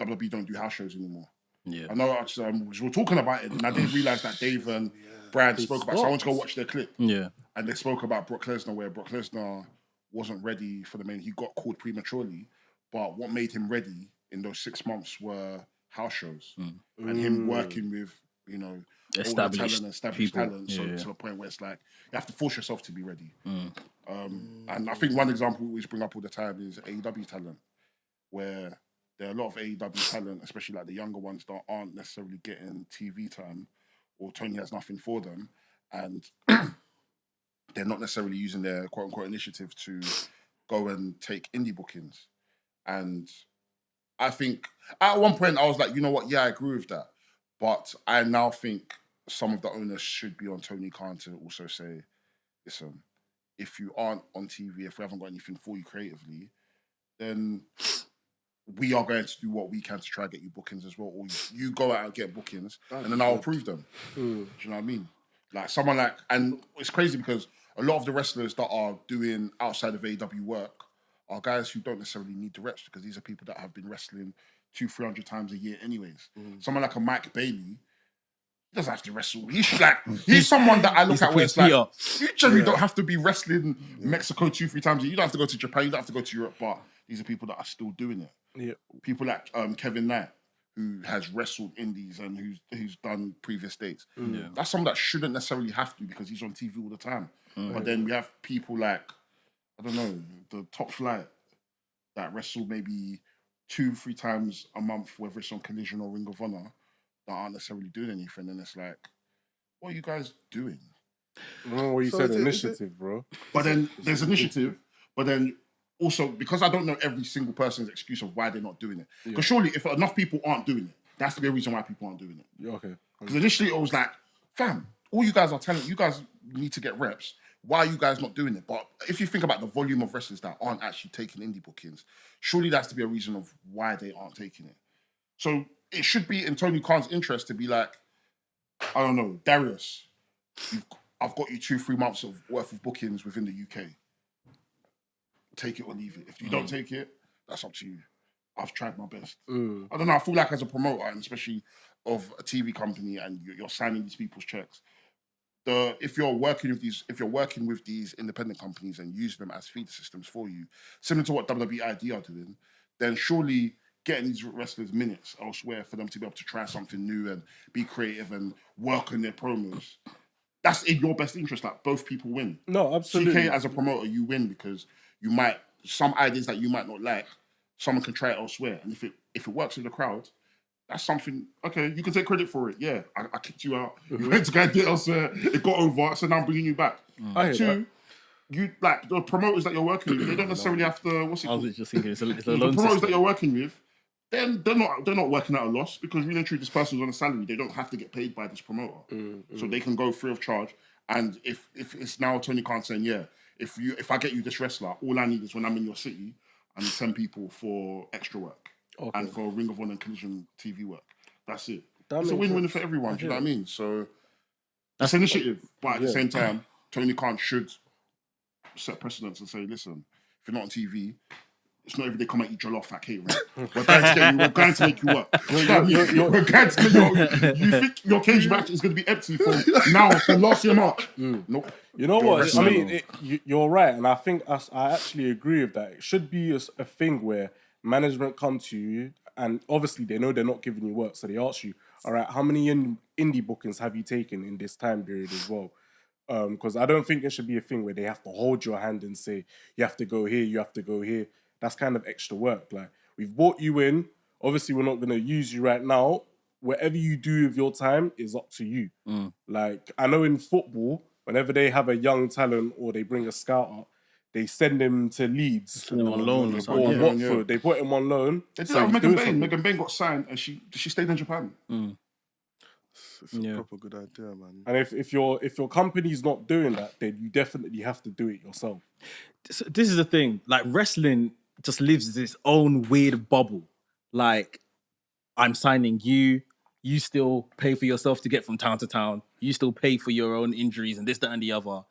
WWE don't do house shows anymore. Yeah. I know we were talking about it, and I didn't realise that Dave and Brad spoke about it. So I went to go watch their clip. Yeah. And they spoke about Brock Lesnar, where Brock Lesnar wasn't ready for the main. He got called prematurely, but what made him ready in those 6 months were house shows and him working with, established talent. So to the point where it's like you have to force yourself to be ready. And I think one example we always bring up all the time is AEW talent, where there are a lot of AEW talent, especially like the younger ones that aren't necessarily getting TV time, or Tony has nothing for them, and they're not necessarily using their quote unquote initiative to go and take indie bookings. And I think at one point I was like, you know what? Yeah, I agree with that. But I now think some of the owners should be on Tony Khan to also say, listen, if you aren't on TV, if we haven't got anything for you creatively, then we are going to do what we can to try to get you bookings as well. Or you go out and get bookings, and then I'll approve them. Do you know what I mean? Like someone like, and it's crazy because a lot of the wrestlers that are doing outside of AEW work are guys who don't necessarily need the reps, because these are people that have been wrestling 200-300 times a year anyways. Someone like a Mike Bailey, he doesn't have to wrestle. He's someone that I look at where it's like, you generally don't have to be wrestling Mexico 2-3 times a year. You don't have to go to Japan, you don't have to go to Europe, but these are people that are still doing it. Yeah. People like Kevin Knight, who has wrestled indies and who's done previous dates. That's someone that shouldn't necessarily have to, because he's on TV all the time. But then we have people like, I don't know, the Top Flight that wrestle maybe 2-3 times a month, whether it's on Collision or Ring of Honor, that aren't necessarily doing anything. And it's like, what are you guys doing? Remember what you said, initiative, bro. But then there's initiative, but then also, because I don't know every single person's excuse of why they're not doing it. Because surely if enough people aren't doing it, there has to be a reason why people aren't doing it. Yeah, okay. Because initially it was like, fam, all you guys are telling, you guys need to get reps. Why are you guys not doing it? But if you think about the volume of wrestlers that aren't actually taking indie bookings, surely that's to be a reason of why they aren't taking it. So it should be in Tony Khan's interest to be like, I don't know, Darius, I've got you 2-3 months of worth of bookings within the UK. Take it or leave it. If you don't take it, that's up to you. I've tried my best. I don't know. I feel like as a promoter, and especially of a TV company, and you're signing these people's checks, if you're working with these independent companies and use them as feeder systems for you, similar to what WWEID are doing, then surely getting these wrestlers minutes elsewhere for them to be able to try something new and be creative and work on their promos, that's in your best interest. Like both people win. No, absolutely. TK as a promoter, you win because you might, some ideas that you might not like, someone can try it elsewhere. And if it works with the crowd, that's something, okay, you can take credit for it. Yeah, I kicked you out. You went to go and do it elsewhere. It got over, so now I'm bringing you back. Two, you like the promoters that you're working with, they don't necessarily have to, what's it called? I was just thinking, it's a loan the promoters system. that you're working with, then they're not working at a loss, because really and truly, this person's on a salary. They don't have to get paid by this promoter. So they can go free of charge. And if it's now Tony Khan saying, yeah, if I get you this wrestler, all I need is when I'm in your city, I need 10 people for extra work. And for Ring of Honor and Collision TV work. That's it. It's a win-win for everyone, do you know what I mean? So that's initiative. But at the same time, Tony Khan should set precedents and say, listen, if you're not on TV, it's not every day come and eat jollof at catering. We're going to make you work. We're going to make you think your cage match is going to be empty from last year March. Nope. You know what? I mean, you're right. And I think I actually agree with that. It should be a thing where management come to you, and obviously they know they're not giving you work, so they ask you, all right, how many indie bookings have you taken in this time period as well? Because I don't think it should be a thing where they have to hold your hand and say, you have to go here, you have to go here. That's kind of extra work. Like, we've brought you in, obviously we're not going to use you right now. Whatever you do with your time is up to you. Like, I know in football, whenever they have a young talent or they bring a scout up, they send him to Leeds on loan or something. Watford. Yeah. They put him on loan. They did that with Megan Beng. Megan Beng got signed and she stayed in Japan. It's a proper good idea, man. And if your company's not doing that, then you definitely have to do it yourself. This is the thing. Like, wrestling just lives its own weird bubble. Like, I'm signing you. You still pay for yourself to get from town to town. You still pay for your own injuries and this, that, and the other.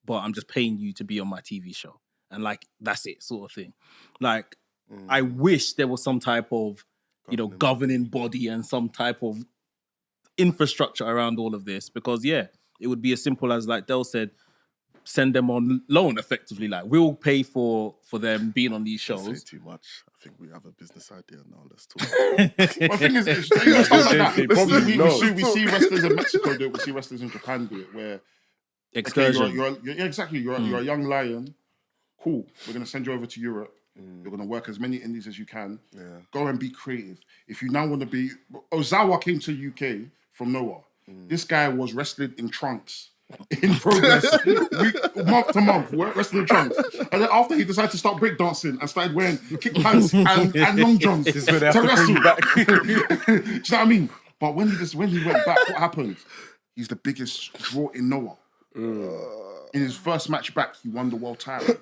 But I'm just paying you to be on my TV show. And like, that's it, sort of thing. Like, I wish there was some type of, governing body and some type of infrastructure around all of this. Because, it would be as simple as, like Del said, send them on loan, effectively. Like, we'll pay for them being on these shows. Don't say too much. I think we have a business idea now. Let's talk. The thing is, stuff like that. We see wrestlers in Mexico do it. We see wrestlers in Japan do it, where excursion. Okay, you're a young lion. Cool. We're going to send you over to Europe. You're going to work as many indies as you can. Go and be creative. If you now want to be... Ozawa came to UK from nowhere. This guy was wrestling in trunks. In progress, month to month, wrestling in trunks. And then after he decided to start breakdancing and started wearing kick pants and long johns to wrestle. Do you know what I mean? But when he went back, what happened? He's the biggest draw in Noah. In his first match back, he won the world title.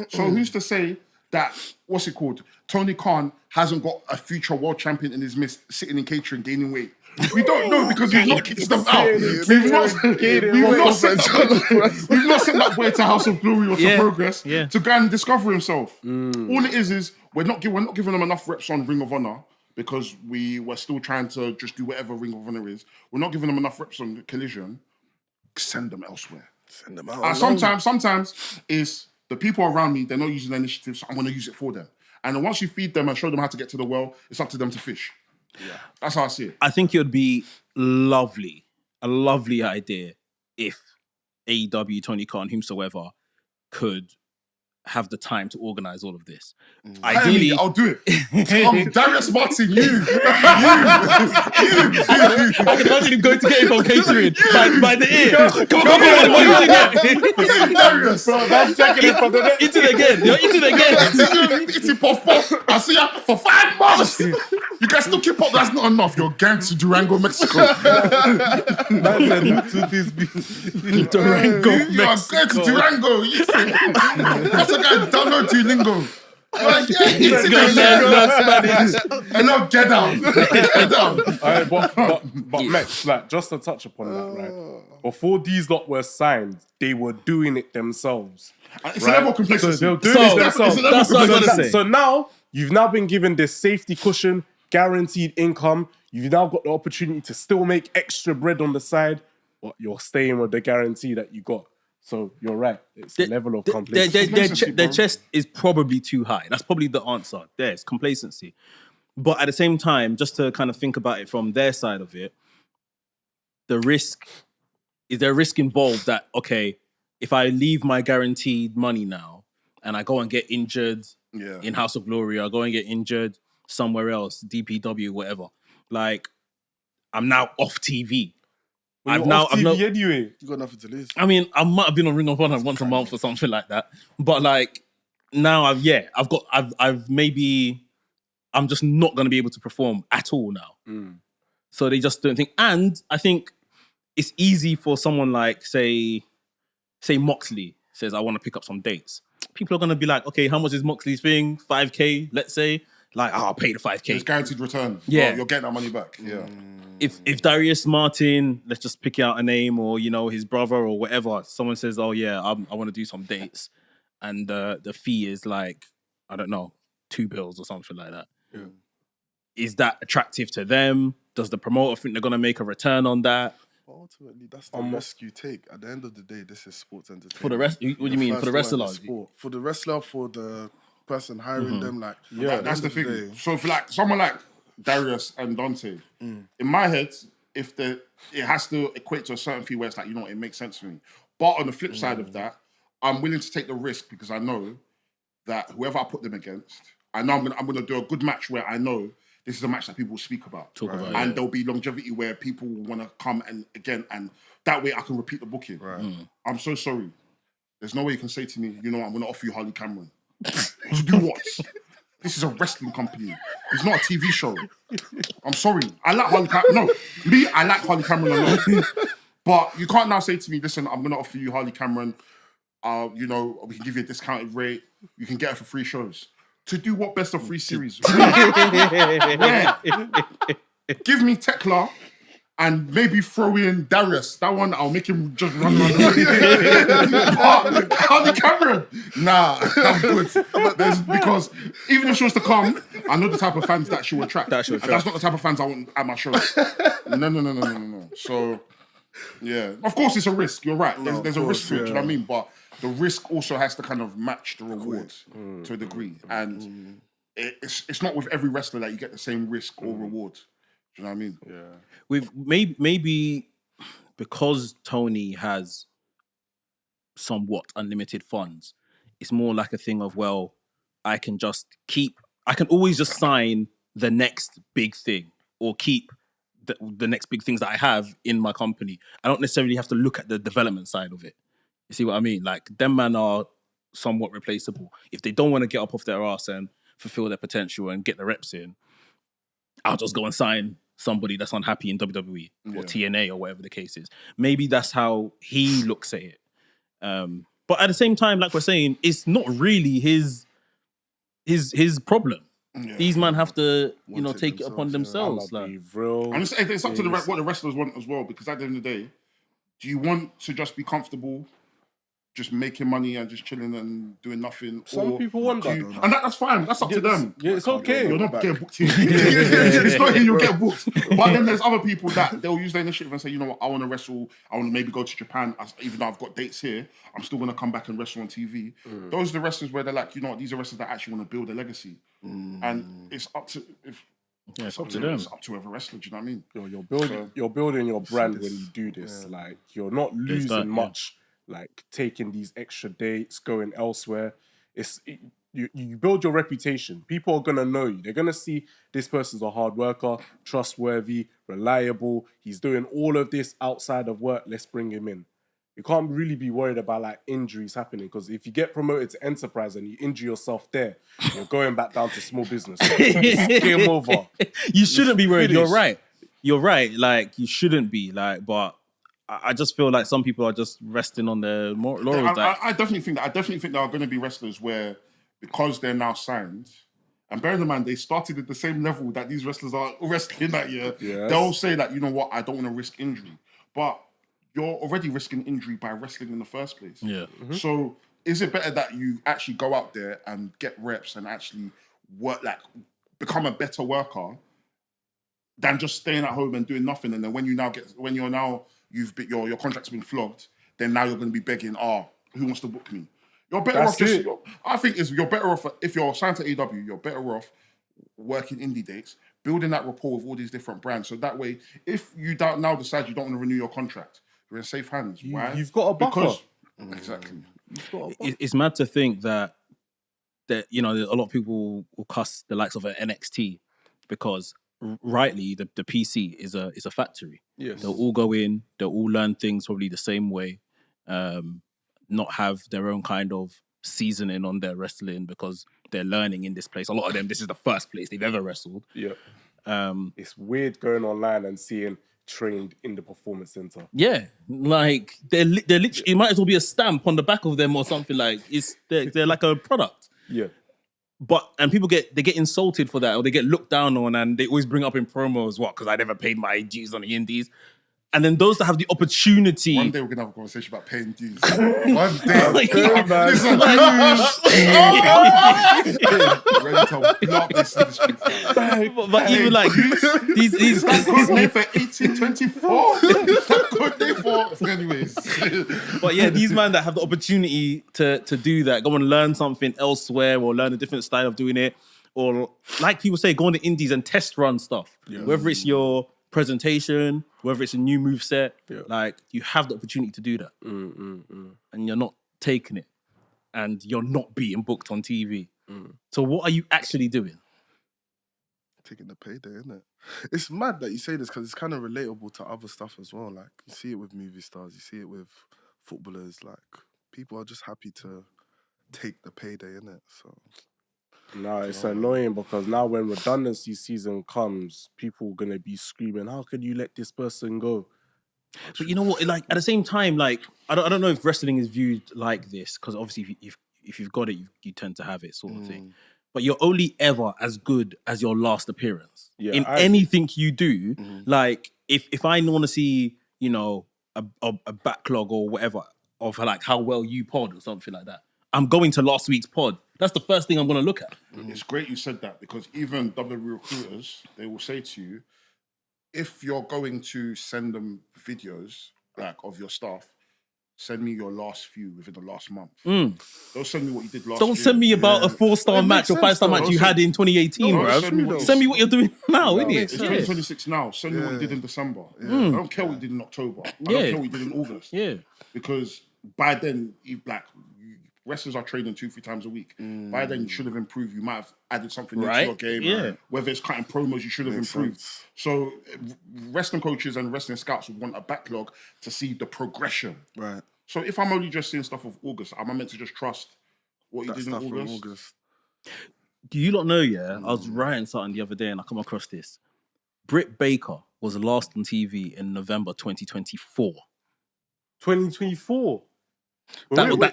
So who's to say that, what's it called? Tony Khan hasn't got a future world champion in his midst, sitting in catering, gaining weight. We don't know because we've not kicked stuff out. We've not sent that boy to House of Glory or to Progress to go and discover himself. All it is we're not giving him enough reps on Ring of Honor because we're still trying to just do whatever Ring of Honor is. We're not giving them enough reps on Collision. Send them elsewhere. Send them out. And sometimes is the people around me, they're not using the initiative, so I'm going to use it for them. And then once you feed them and show them how to get to the well, it's up to them to fish. Yeah, that's how I see it. I think it would be a lovely idea if AEW, Tony Khan, whomsoever, could have the time to organise all of this. Ideally, I'll do it. Darius Martin, you. I can imagine him going to get him from catering by the ear. Come on, what are you doing? Darius. Bro, that's checking it from the net. Eat it again. You're eating again. Eating puff. I'll see you for 5 months. You guys still keep up. That's not enough. You're going to Durango, Mexico. Durango, You are going to Durango. That's a guy download to lingo. Like, and now get down. Alright, but Mex, like, just to touch upon that, right? Before these lot were signed, they were doing it themselves. It's a level of complexity. So they were doing it themselves. That's what I gotta say. So now you've now been given this safety cushion, guaranteed income. You've now got the opportunity to still make extra bread on the side, but you're staying with the guarantee that you got. So you're right. It's the level of complacency. Their chest is probably too high. That's probably the answer. There's complacency. But at the same time, just to kind of think about it from their side of it, is there a risk involved that, okay, if I leave my guaranteed money now and I go and get injured in House of Glory, or I go and get injured somewhere else, DPW, whatever, like, I'm now off TV. Anyway. You got nothing to lose. I mean, I might have been on Ring of Honor once a month or something like that. But like, now I'm just not going to be able to perform at all now. So they just don't think. And I think it's easy for someone like, say Moxley says, I want to pick up some dates. People are going to be like, okay, how much is Moxley's thing? 5K, let's say. Like, I'll pay the 5K. It's guaranteed return. Yeah. Well, you're getting that money back. Yeah. If Darius Martin, let's just pick out a name, or, you know, his brother or whatever, someone says, oh yeah, I want to do some dates, and the fee is like, I don't know, $2 or something like that. Yeah. Is that attractive to them? Does the promoter think they're going to make a return on that? But ultimately, that's the risk you take. At the end of the day, this is sports entertainment. For the rest, what do you mean? For the wrestler? For the wrestler, for the person hiring them, like, That's the thing. So for like someone like Darius and Dante, in my head, it has to equate to a certain fee where it's like, you know what, it makes sense for me. But on the flip side of that, I'm willing to take the risk because I know that whoever I put them against, I know I'm gonna do a good match where I know this is a match that people will speak about. And there'll be longevity where people will want to come and that way I can repeat the booking. I'm so sorry. There's no way you can say to me, you know what, I'm gonna offer you Harley Cameron. To do what? This is a wrestling company. It's not a TV show. I'm sorry. I like Harley Cameron. No, I like Harley Cameron a lot. But you can't now say to me, listen, I'm going to offer you Harley Cameron. You know, we can give you a discounted rate. You can get her for 3 shows. To do what? Best of 3 series? Where? Give me Tekla and maybe throw in Darius. That one, I'll make him just run around the ring. Harley Cameron? Nah, I'm good. Because even if she was to come, I know the type of fans that she will attract. And that's not the type of fans I want at my show. No. So, yeah. Of course, it's a risk. You're right. There's a risk to it, do you know what I mean? But the risk also has to kind of match the reward to a degree. And it's not with every wrestler that you get the same risk or reward. Do you know what I mean? Yeah. With maybe because Tony has somewhat unlimited funds, it's more like a thing of, well, I can always just sign the next big thing or keep the next big things that I have in my company. I don't necessarily have to look at the development side of it. You see what I mean? Like, them man are somewhat replaceable. If they don't want to get up off their ass and fulfill their potential and get the reps in, I'll just go and sign somebody that's unhappy in WWE or TNA or whatever the case is. Maybe that's how he looks at it. But at the same time, like we're saying, it's not really his problem. Yeah. These men have to, Want it take it upon themselves. I'ma Like, be real. And it's up to what the wrestlers want as well, because at the end of the day, do you want to just be comfortable, just making money and just chilling and doing nothing? Some people want that. And that's fine. That's up to them. Yeah, it's okay. You're not getting booked here. It's not here, you'll get booked. But then there's other people that they'll use their initiative and say, you know what, I want to wrestle. I want to maybe go to Japan. Even though I've got dates here, I'm still going to come back and wrestle on TV. Those are the wrestlers where they're like, you know what, these are wrestlers that actually want to build a legacy. And it's up to... it's up to them. It's up to every wrestler, do you know what I mean? You're building your brand when you do this. Like, you're not losing much. Like, taking these extra dates, going elsewhere. You build your reputation. People are gonna know you. They're gonna see this person's a hard worker, trustworthy, reliable. He's doing all of this outside of work. Let's bring him in. You can't really be worried about like injuries happening, because if you get promoted to enterprise and you injure yourself there, you're going back down to small business. It's game over. You shouldn't be worried. finished. You're right. Like, you shouldn't be. Like, but I just feel like some people are just resting on their laurels. I definitely think that. I definitely think there are going to be wrestlers where, because they're now signed, and bear in mind, they started at the same level that these wrestlers are wrestling at. They'll say that, you know what, I don't want to risk injury, but you're already risking injury by wrestling in the first place. Yeah. So is it better that you actually go out there and get reps and actually work, like become a better worker, than just staying at home and doing nothing? And then when your contract's been flogged, then now you're going to be begging, who wants to book me? You're better off just... I think you're better off, if you're signed to AEW, you're better off working indie dates, building that rapport with all these different brands. So that way, if you now decide you don't want to renew your contract, you're in safe hands. Why? You've got a buffer. Exactly. It's mad to think that a lot of people will cuss the likes of an NXT because rightly the PC is a factory. Yes. They'll all go in, they'll all learn things probably the same way, not have their own kind of seasoning on their wrestling because they're learning in this place. A lot of them, this is the first place they've ever wrestled. Yeah. It's weird going online and seeing trained in the performance center. Yeah, like they're literally, it might as well be a stamp on the back of them or something. Like they're like a product. Yeah. And people get insulted for that, or they get looked down on, and they always bring up in promos, because I never paid my dues on the indies. And then those that have the opportunity... One day we're going to have a conversation about paying dues. One day. Listen. Ready to block this industry. But even like... these good name for 1824. That's good name for... Anyways. But yeah, these men that have the opportunity to do that, go and learn something elsewhere or learn a different style of doing it, or like people say, go on the indies and test run stuff. Yeah. Whether it's your presentation, whether it's a new moveset, like you have the opportunity to do that. And you're not taking it. And you're not being booked on TV. So what are you actually doing? Taking the payday, isn't it? It's mad that you say this because it's kind of relatable to other stuff as well. Like, you see it with movie stars, you see it with footballers. Like, people are just happy to take the payday, innit? So... No, it's annoying because now when redundancy season comes, people are going to be screaming, how can you let this person go? But you know what? Like, at the same time, like, I don't know if wrestling is viewed like this, because obviously if you've got it, you tend to have it, sort of thing. But you're only ever as good as your last appearance. Yeah, in anything you do, like, if I want to see, a backlog or whatever of like how well you pod or something like that, I'm going to last week's pod. That's the first thing I'm going to look at. It's great you said that, because even WWE recruiters, they will say to you, if you're going to send them videos like of your staff, send me your last few within the last month. Don't send me what you did last year. Don't send me about a 4-star match or 5-star match you had in 2018, bro. Send me what you're doing now, innit? It's 2026 now. Send me what you did in December. I don't care what you did in October. I don't care what you did in August. Yeah. Because by then, wrestlers are training 2-3 times a week. By then, you should have improved. You might have added something new to Right. your game. Yeah. Whether it's cutting promos, you should have Makes improved. sense. So, wrestling coaches and wrestling scouts would want a backlog to see the progression. Right. So, if I'm only just seeing stuff of August, am I meant to just trust what you That did in stuff from August? August. Do you not know, I was writing something the other day and I come across this. Britt Baker was last on TV in November 2024. 2024.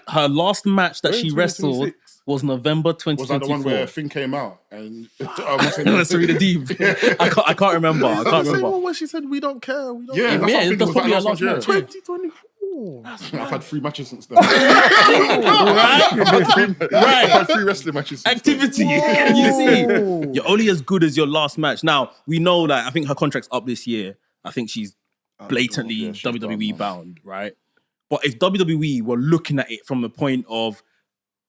Her last match that We're in she wrestled 2026. was November Was that 2024. the one where Finn came out and Sorry, the deep. I can't remember. I Is that can't the same remember. one where she said we don't care? We don't Yeah, care. that's what I'm thinking. that's Was probably that her last match. 2024. I've had 3 matches since then. Right? I've had 3 wrestling matches since then. Activity. You see, you're only as good as your last match. Now we know that I think her contract's up this year. I think she's blatantly yeah, she's WWE done, bound, right? But if WWE were looking at it from the point of,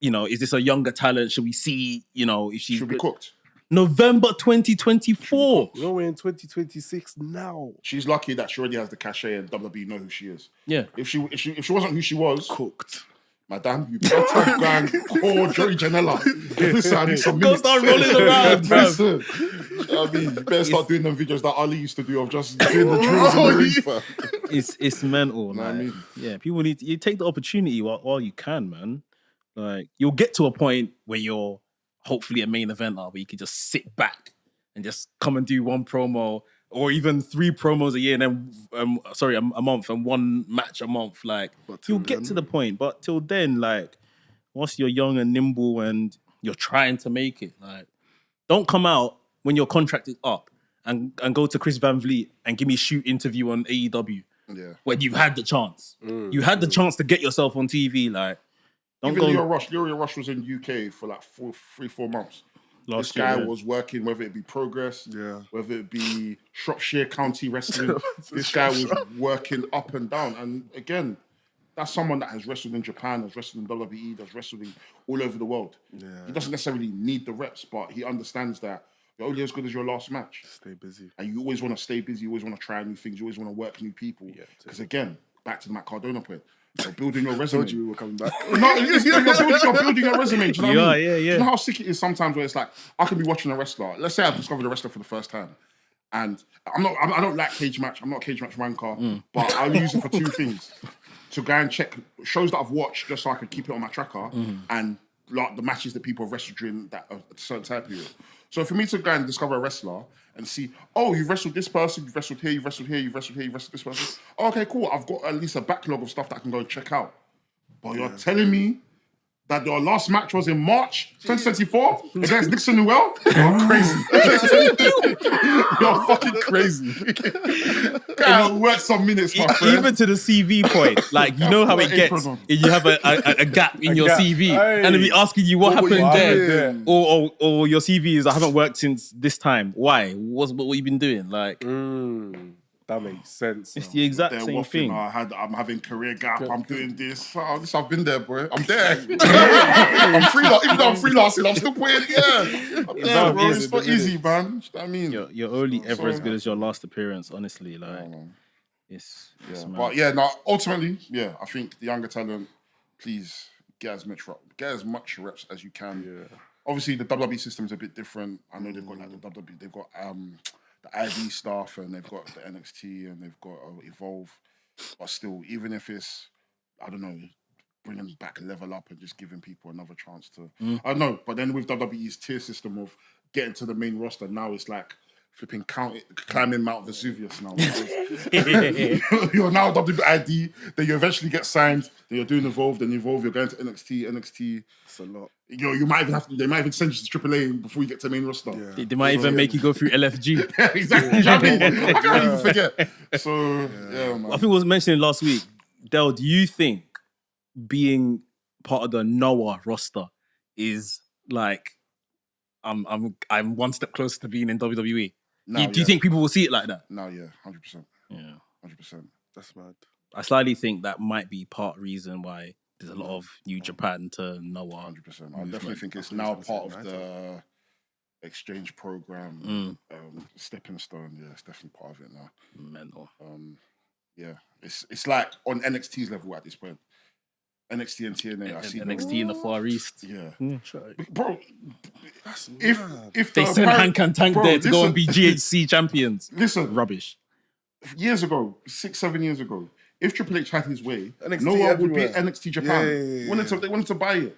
is this a younger talent? Should we see, if she's Should be cooked. November 2024. You know, we're in 2026 now. She's lucky that she already has the cachet and WWE know who she is. Yeah. If she wasn't who she was, Cooked. madam, you better go and call Joey Janela. Listen, I need some Go minutes. start rolling around, bro. Listen, I mean, you better start doing them videos that Ali used to do of just doing the drills in the ring. fam. It's mental. Know what I like, mean? Yeah, people you take the opportunity while you can, man. Like you'll get to a point where you're hopefully a main eventer where you can just sit back and just come and do one promo or even 3 promos a year and then a month and 1 match a month. Like you'll get to the point, but till then, like once you're young and nimble and you're trying to make it, like don't come out when your contract is up and go to Chris Van Vliet and give me a shoot interview on AEW. Yeah. When you've had the chance. You had the chance to get yourself on TV. Like, don't Even go. Leo Rush was in UK for like 3-4 months. Last This guy year, yeah. was working, whether it be Progress, Yeah. whether it be Shropshire County Wrestling. This guy was working up and down. And again, that's someone that has wrestled in Japan, has wrestled in WWE, has wrestled in all over the world. Yeah. He doesn't necessarily need the reps, but he understands that you're only as good as your last match. Stay busy. And you always want to stay busy, you always want to try new things, you always want to work new people. Because again, back to the Matt Cardona point, you're building your resume. Told you we were coming back. No, you're building your resume. Do you know what I mean? Yeah. Do you know how sick it is sometimes where it's like, I can be watching a wrestler. Let's say I've discovered a wrestler for the first time. And I don't like cage match. I'm not a cage match wanker, but I'll use it for 2 things. To go and check shows that I've watched just so I can keep it on my tracker and like the matches that people have wrestled during that a certain time period. So for me to go and discover a wrestler and see, oh, you've wrestled this person, you've wrestled here, you've wrestled here, you've wrestled here, you've wrestled this person. Oh, okay, cool. I've got at least a backlog of stuff that I can go and check out. But you're telling me that your last match was in March 2024 against Dixon Newell? You're crazy. You're fucking crazy. Gotta work some minutes, my friend. Even to the CV point, like you know how it gets. If you have a gap in your gap. CV, Hey. and they'll be asking you what happened you there, doing? or your CV is I haven't worked since this time. Why? What you been doing? Like That makes sense. it's now. the exact They're same waffling. thing. I'm having career gap. I'm doing this. Oh, I've been there, boy. I'm there. I'm freelancing. Even though I'm freelancing, I'm still putting. Yeah, I'm there, not bro. easy, It's not easy, man. You know what I mean? You're only ever as sorry. good as your last appearance. Honestly, like it's mad. But yeah, no. Ultimately, yeah, I think the younger talent, please get as much reps as you can. Yeah. Obviously, the WWE system is a bit different. I know they've got like the WWE, they've got the IV stuff, and they've got the NXT, and they've got Evolve. But still, even if it's, I don't know, bringing back Level Up and just giving people another chance to, I don't know. But then with WWE's tier system of getting to the main roster, now it's like flipping climbing Mount Vesuvius now. You're now WID, then you eventually get signed, then you're doing Evolve, then Evolve, you're going to NXT. It's a lot. You might even they might even send you to AAA before you get to the main roster. Yeah. They might even make you go through LFG. Exactly. You know what I mean? I can't even forget. So yeah, man. I think it was mentioned last week. Del, do you think being part of the Noah roster is like I'm one step closer to being in WWE? No, Do you think people will see it like that? No, yeah, 100%. Yeah. 100%. That's mad. I slightly think that might be part reason why there's a lot of New Japan to Noah. 100%. I definitely think it's now part of the exchange program, stepping stone. Yeah, it's definitely part of it now. Mental. Yeah, it's like on NXT's level at this point. NXT and TNA. I see NXT in the Far East. Yeah, Sure. bro. That's If mad. if They the sent apparent- Hank and Tank Bro, there to go and be listen. GHC champions. Listen, Rubbish. years ago, 6-7 years ago, if Triple H had his way, NXT no one would be everywhere. NXT Japan. Yeah. They wanted to buy it.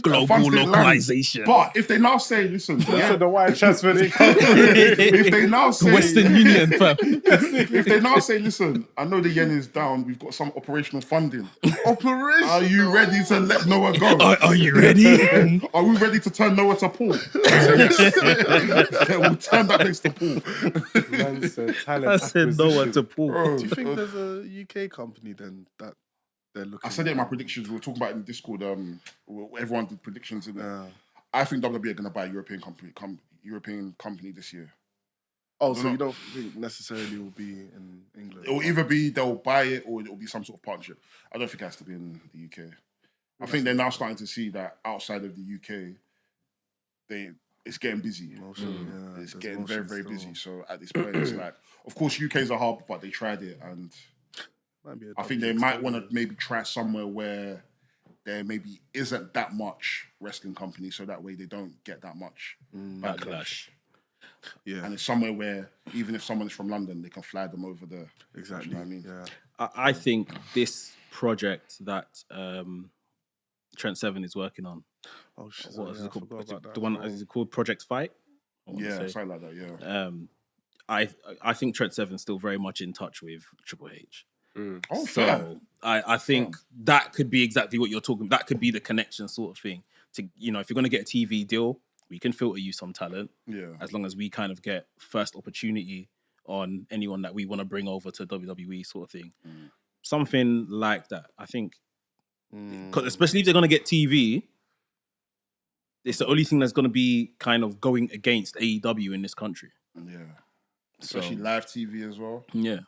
Global Funds didn't land. localization. But if they now say, listen, So the wire transfer they if they now say Western Union, fam. if they now say, listen, I know the yen is down, we've got some operational funding. Operation. Are you ready to let Noah go? Are you ready? Are we ready to turn Noah to Paul? Yes. We'll turn that place to Paul. Man said talent I said no one acquisition. to pull. Bro, Do you think there's a UK company then that they're looking? I said it in my predictions. We were talking about it in Discord. Everyone did predictions in there. Yeah. I think WWE are going to buy a European company this year. Oh, so you don't think necessarily will be in England? It will either be they'll buy it or it will be some sort of partnership. I don't think it has to be in the UK. I think they're now starting to see that outside of the UK, it's getting busy. Yeah, It's there's getting very, motion very still. busy. So at this point, it's like, of course, UK is a hub, but they tried it, and Might be a I think they might want to maybe try somewhere where there maybe isn't that much wrestling company, so that way they don't get that much backlash. Yeah, And it's somewhere where even if someone's from London, they can fly them over there. exactly. You know what I mean? Yeah. I think this project that Trent Seven is working on. Oh shit! What is yeah, it I called? forgot about that The one as well. is it called Project Fight? I wanna Yeah, say. something like that. Yeah. I think Trent Seven's still very much in touch with Triple H. Oh, fair. So I think that could be exactly what you're talking. That could be the connection sort of thing. To if you're going to get a TV deal, we can filter you some talent. Yeah. As long as we kind of get first opportunity on anyone that we want to bring over to WWE sort of thing. Something like that. I think, 'cause especially if they're going to get TV, it's the only thing that's going to be kind of going against AEW in this country. Yeah. Especially live TV as well. Yeah.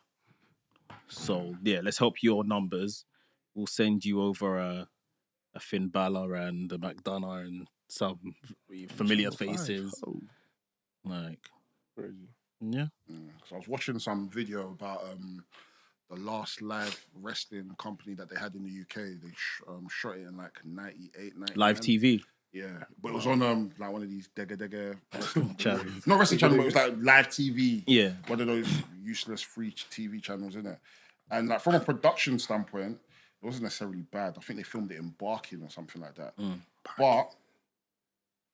So yeah, let's help your numbers. We'll send you over a Finn Balor and a McDonough and some familiar faces. Like, Crazy. yeah. So I was watching some video about the last live wrestling company that they had in the UK. They shot it in like 98, 99. Live TV. Yeah, but it was on like one of these Dega Channels. not wrestling channel, but it was like live TV. Yeah. One of those useless free TV channels, innit? And like from a production standpoint, it wasn't necessarily bad. I think they filmed it in Barking or something like that. But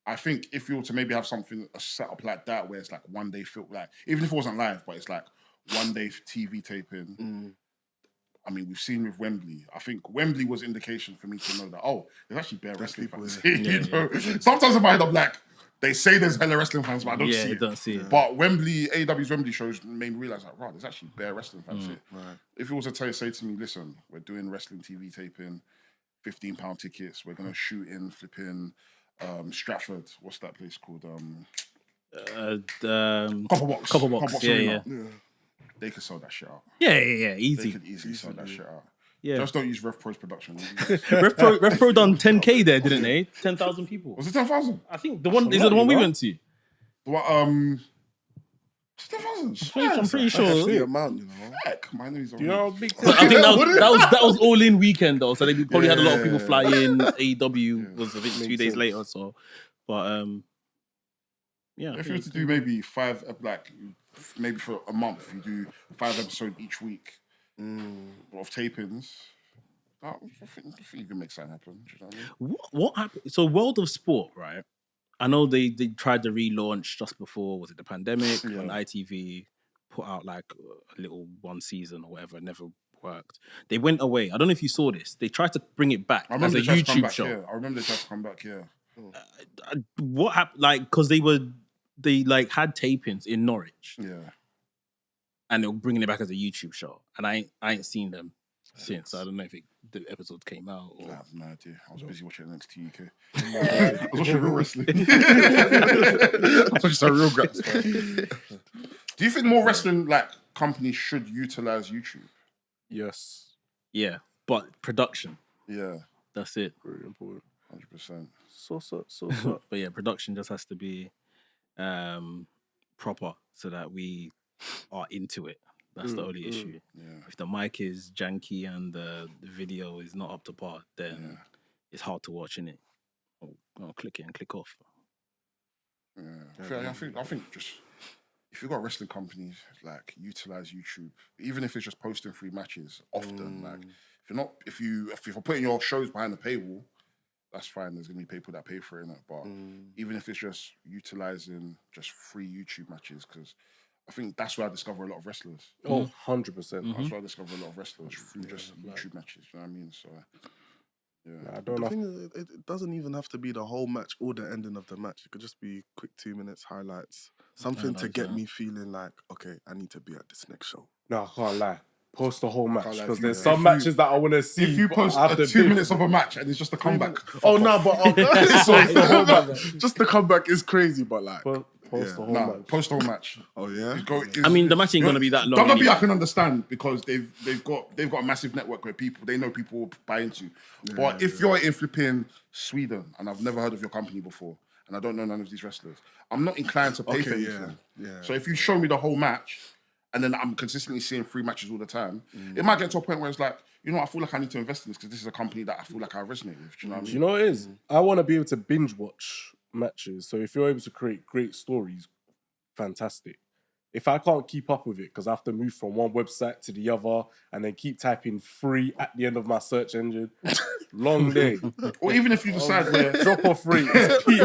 I think if you were to maybe have a setup like that where it's like one day film, like even if it wasn't live, but it's like one day TV taping. I mean, we've seen with Wembley. I think Wembley was indication for me to know that, there's actually bare wrestling fans. You know? Sometimes in my head, I'm like, they say there's hella wrestling fans, but I don't see it. Don't see it. But AEW's Wembley shows made me realise, like, right, there's actually bare wrestling fans here. Right. If it was to say to me, listen, we're doing wrestling TV taping, £15 tickets, we're going to shoot in flipping Stratford. What's that place called? Copperbox. Copperbox. Yeah. They could sell that shit out. Yeah. They Easy. could easily sell that shit out. Yeah. Just don't use RevPro's production. Ref Pro done 10K there, didn't they? 10,000 people. Was it 10,000? I think the one is it the one we went to. What? 10,000. I'm pretty That's the sure. amount, you know. Heck, my name is You know how big But I think that was all in weekend though, so they probably had a lot of people fly in. AEW was I think 2 days later, so but yeah. If you were to do maybe maybe for a month, you do 5 episodes each week of tapings. I think you can make something happen. Do you know what I mean? What happened? So World of Sport, right? I know they tried to relaunch just before, was it the pandemic on ITV, put out like a little one season or whatever, it never worked. They went away. I don't know if you saw this. They tried to bring it back I as remember a they tried to come YouTube back, show. Yeah. I remember they tried to come back, yeah. What happened? Like, because they had tapings in Norwich Yeah. and they were bringing it back as a YouTube show. And I ain't seen them since. So I don't know if the episode came out or... I have no idea. I was busy watching NXT UK. I was watching real wrestling. I was watching some real graps. Do you think more wrestling companies should utilize YouTube? Yes. Yeah, but production. Yeah, That's it. Very important. 100%. So. But yeah, production just has to be proper so that we are into it. That's the only issue. Yeah. If the mic is janky and the video is not up to par, then it's hard to watch, innit? I'll click it and click off. Yeah. I think just if you've got wrestling companies, like utilize YouTube, even if it's just posting free matches often. Like if you're putting your shows behind the paywall, that's fine. There's gonna be people that pay for it, innit? But even if it's just utilizing just free YouTube matches, because I think that's where I discover a lot of wrestlers. Oh, 100%. That's where I discover a lot of wrestlers through just YouTube matches. You know what I mean? So yeah. I don't The know. thing is, it doesn't even have to be the whole match or the ending of the match. It could just be quick 2 minutes highlights, something to get me feeling like, okay, I need to be at this next show. No, I can't lie. Post the whole match lie, because if there's you- some if you- matches that I want to see. If you but post I have to 2 pay minutes for of a match and it's just a comeback, Oh no, but just the comeback is crazy. But like, post the whole nah, match. post the whole match. oh yeah, I mean, the match ain't gonna be that long. WWE anyway. I can understand because they've got a massive network where they know people will buy into. But if you're in flipping Sweden and I've never heard of your company before and I don't know none of these wrestlers, I'm not inclined to pay for anything. yeah. So if you show me the whole match and then I'm consistently seeing free matches all the time, it might get to a point where it's like, you know, I feel like I need to invest in this because this is a company that I feel like I resonate with. Do you know what I Do mean? you know what it is? I want to be able to binge watch matches. So if you're able to create great stories, fantastic. If I can't keep up with it because I have to move from one website to the other and then keep typing free at the end of my search engine, long day. Or even if you decide Drop off free. It's peak.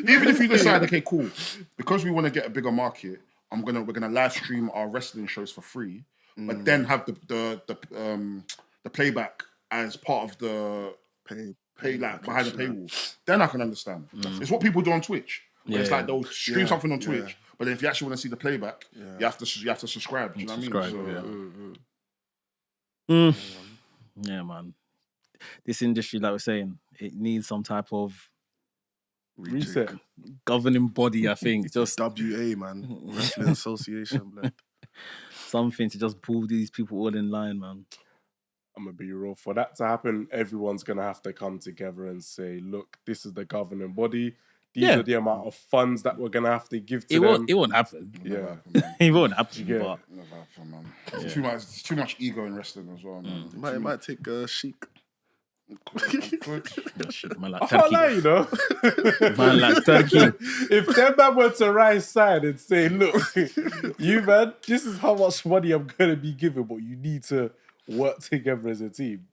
even if you decide, okay, cool, because we want to get a bigger market, we're gonna live stream our wrestling shows for free, but then have the playback as part of the pay like behind the paywall. Then I can understand. It's what people do on Twitch. Where it's like they'll stream something on Twitch, but then if you actually want to see the playback, you have to subscribe. Do you know what I mean? Yeah, man. This industry, like we're saying, it needs some type of Reset. governing body, I think. Just WA man, Wrestling Association, blood. something to just pull these people all in line, man. I'm going to be real. For that to happen, everyone's going to have to come together and say, look, this is the governing body. These are the amount of funds that we're going to have to give to them. It won't happen. Yeah. It won't happen, Yeah. but Never happen, man. It's too much ego in wrestling as well, man. It might take Sheik. man like I can't lie, turkey. you know. Man like turkey. If them man were to rise side and say, look, you man, this is how much money I'm going to be giving, but you need to work together as a team.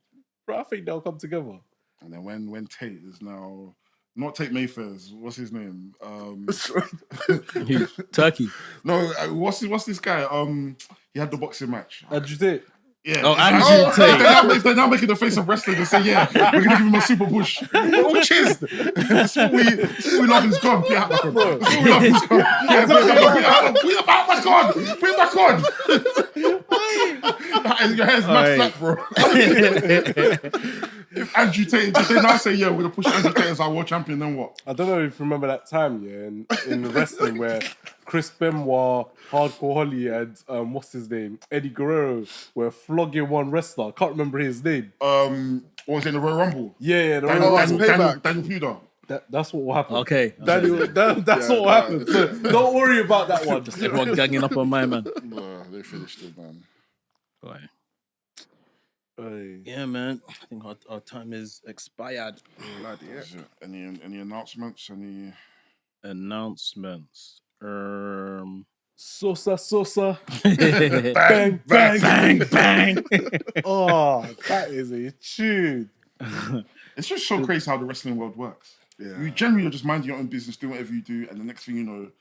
Bro, I think they'll come together. And then when Tate is now not Tate Mayfair's, what's his name? Turkey. No, what's this guy? He had the boxing match. Andrew Tate. Yeah. Oh, Andrew Tate. If they're now making the face of wrestling and say, yeah, we're gonna give him a super push. All chizzed. That's what we love is gone. Yeah, back on. That's what we love is gone. Yeah, put it back on. Put it back on. Your hair's mad flat, bro. If Andrew Tate, if they now say, yeah, we're gonna push Andrew Tate as our world champion, then what? I don't know if you remember that time, in wrestling where Chris Benoit, Hardcore Holly, and what's his name, Eddie Guerrero were flogging one wrestler. I can't remember his name. What was it in the Royal Rumble? Yeah, the Daniel Royal Rumble. Puder. That's what will happen. Okay. That's what will happen. So don't worry about that one. Just everyone ganging up on my man. They finished it, man. Right. Hey. Yeah, man. I think our time is expired. Any announcements? Any Announcements. Sosa. Bang, bang, bang. Oh, that is a tune. It's just so crazy how the wrestling world works. Yeah. You generally just mind your own business, do whatever you do, and the next thing you know,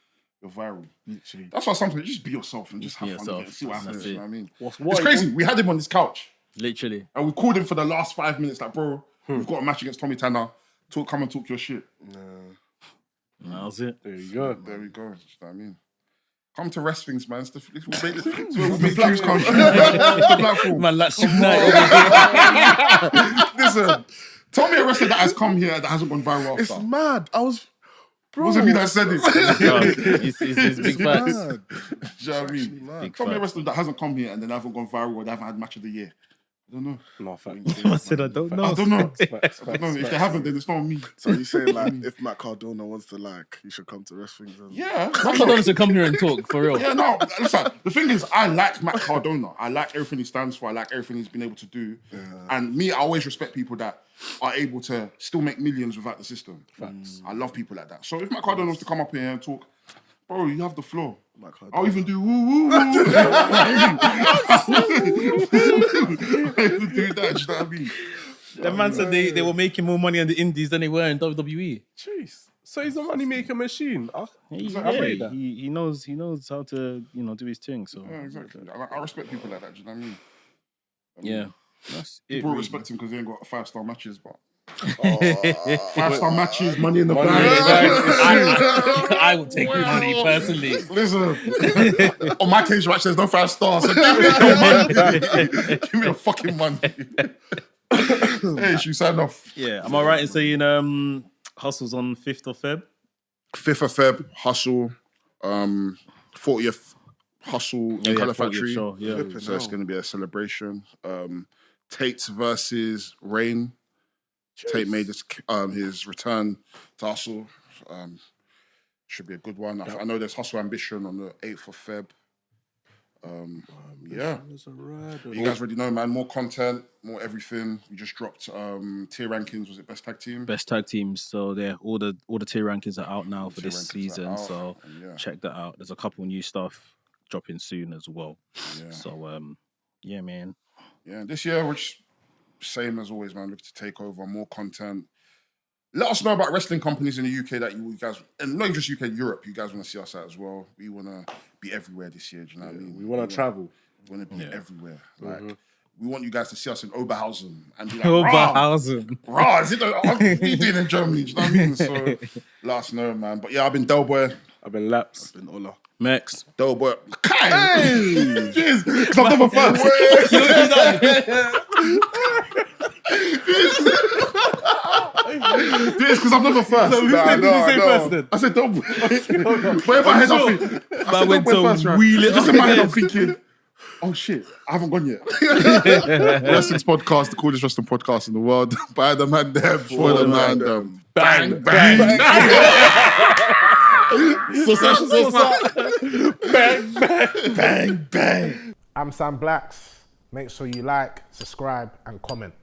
you're viral. Literally. That's why sometimes just be yourself and just have fun with it and see what happens. You know what I mean? It's crazy. We had him on this couch. Literally. And we called him for the last 5 minutes, like, bro, we've got a match against Tommy Tanner. Come and talk your shit. That was it. There you go. There we go. You know what I mean? Come to WRESTHINGS, man. We'll make dreams come true. It's the platform. Man, let's unite. Listen, tell me a wrestler that has come here that hasn't gone viral after. It's mad. Wasn't me that said it. It's big facts. Do you know what I mean? Big Tell me a facts. wrestler that hasn't come here and then haven't gone viral or they haven't had match of the year. I don't know. No, fact. I said I don't know. I don't know. Facts, I don't know. If facts. they haven't, then it's not on me. So you saying like if Matt Cardona wants to like, he should come to Wrestling's? Yeah. Matt Cardona should come here and talk for real. Yeah, no, listen, the thing is, I like Matt Cardona. I like everything he stands for. I like everything he's been able to do. And me, I always respect people that are able to still make millions without the system. Facts. I love people like that. So if Matt Cardona wants to come up here and talk, bro, you have the floor. I'll even do woo woo. I'll even do that, do you know what I mean? The man said they were making more money on the indies than they were in WWE. Jeez. So he's a money making machine. He knows how to do his thing. So Yeah, exactly. I respect people like that, do you know what I mean? yeah, that's it. People Really. respect him because they ain't got 5-star matches, but 5-star matches, money in the bank. I would take your money personally. Listen, on my cage match, there's no 5 stars. So give me the money. Give me the fucking money. Hey, should we sign off? Yeah, am I right in saying Hustle's on 5th of Feb? 5th of Feb, Hustle. 40th Hustle in Colour Factory. Show, yeah. So it's going to be a celebration. Tate's versus Rain. Tate made his return to Hustle. Should be a good one. I know there's Hustle Ambition on the 8th of Feb. Yeah. You guys already know, man. More content, more everything. We just dropped tier rankings. Was it best tag team? Best tag teams. So all the tier rankings are out now for Tier this rankings are season. out, So and yeah. check that out. There's a couple new stuff dropping soon as well. Yeah. So yeah, man. Yeah, this year, which same as always, man. Looking to take over more content. Let us know about wrestling companies in the UK that you guys, and not just UK, Europe, you guys want to see us at as well. We want to be everywhere this year, do you know what I mean? We want to travel. We want to be everywhere. Like, we want you guys to see us in Oberhausen and be like, Oberhausen. Rah, is it what are you doing in Germany? Do you know what I mean? So, let us know, man. But yeah, I've been Delboy. I've been Laps. Been Ola. Max. Delboy. Hey! Cheers. Because I'm never first. This because I'm never first. So who did you say first then? I said Delboy. Where my head up? I said went Delboy to first, right? wheel it Just up in my head, I'm again. thinking, oh shit, I haven't gone yet. Wrestling's podcast, the coolest wrestling podcast in the world. By the Mandem, for the Mandem. Bang, bang, bang. Sosa. Bang, bang. Bang, bang. I'm Sam Blacks. Make sure you like, subscribe, and comment.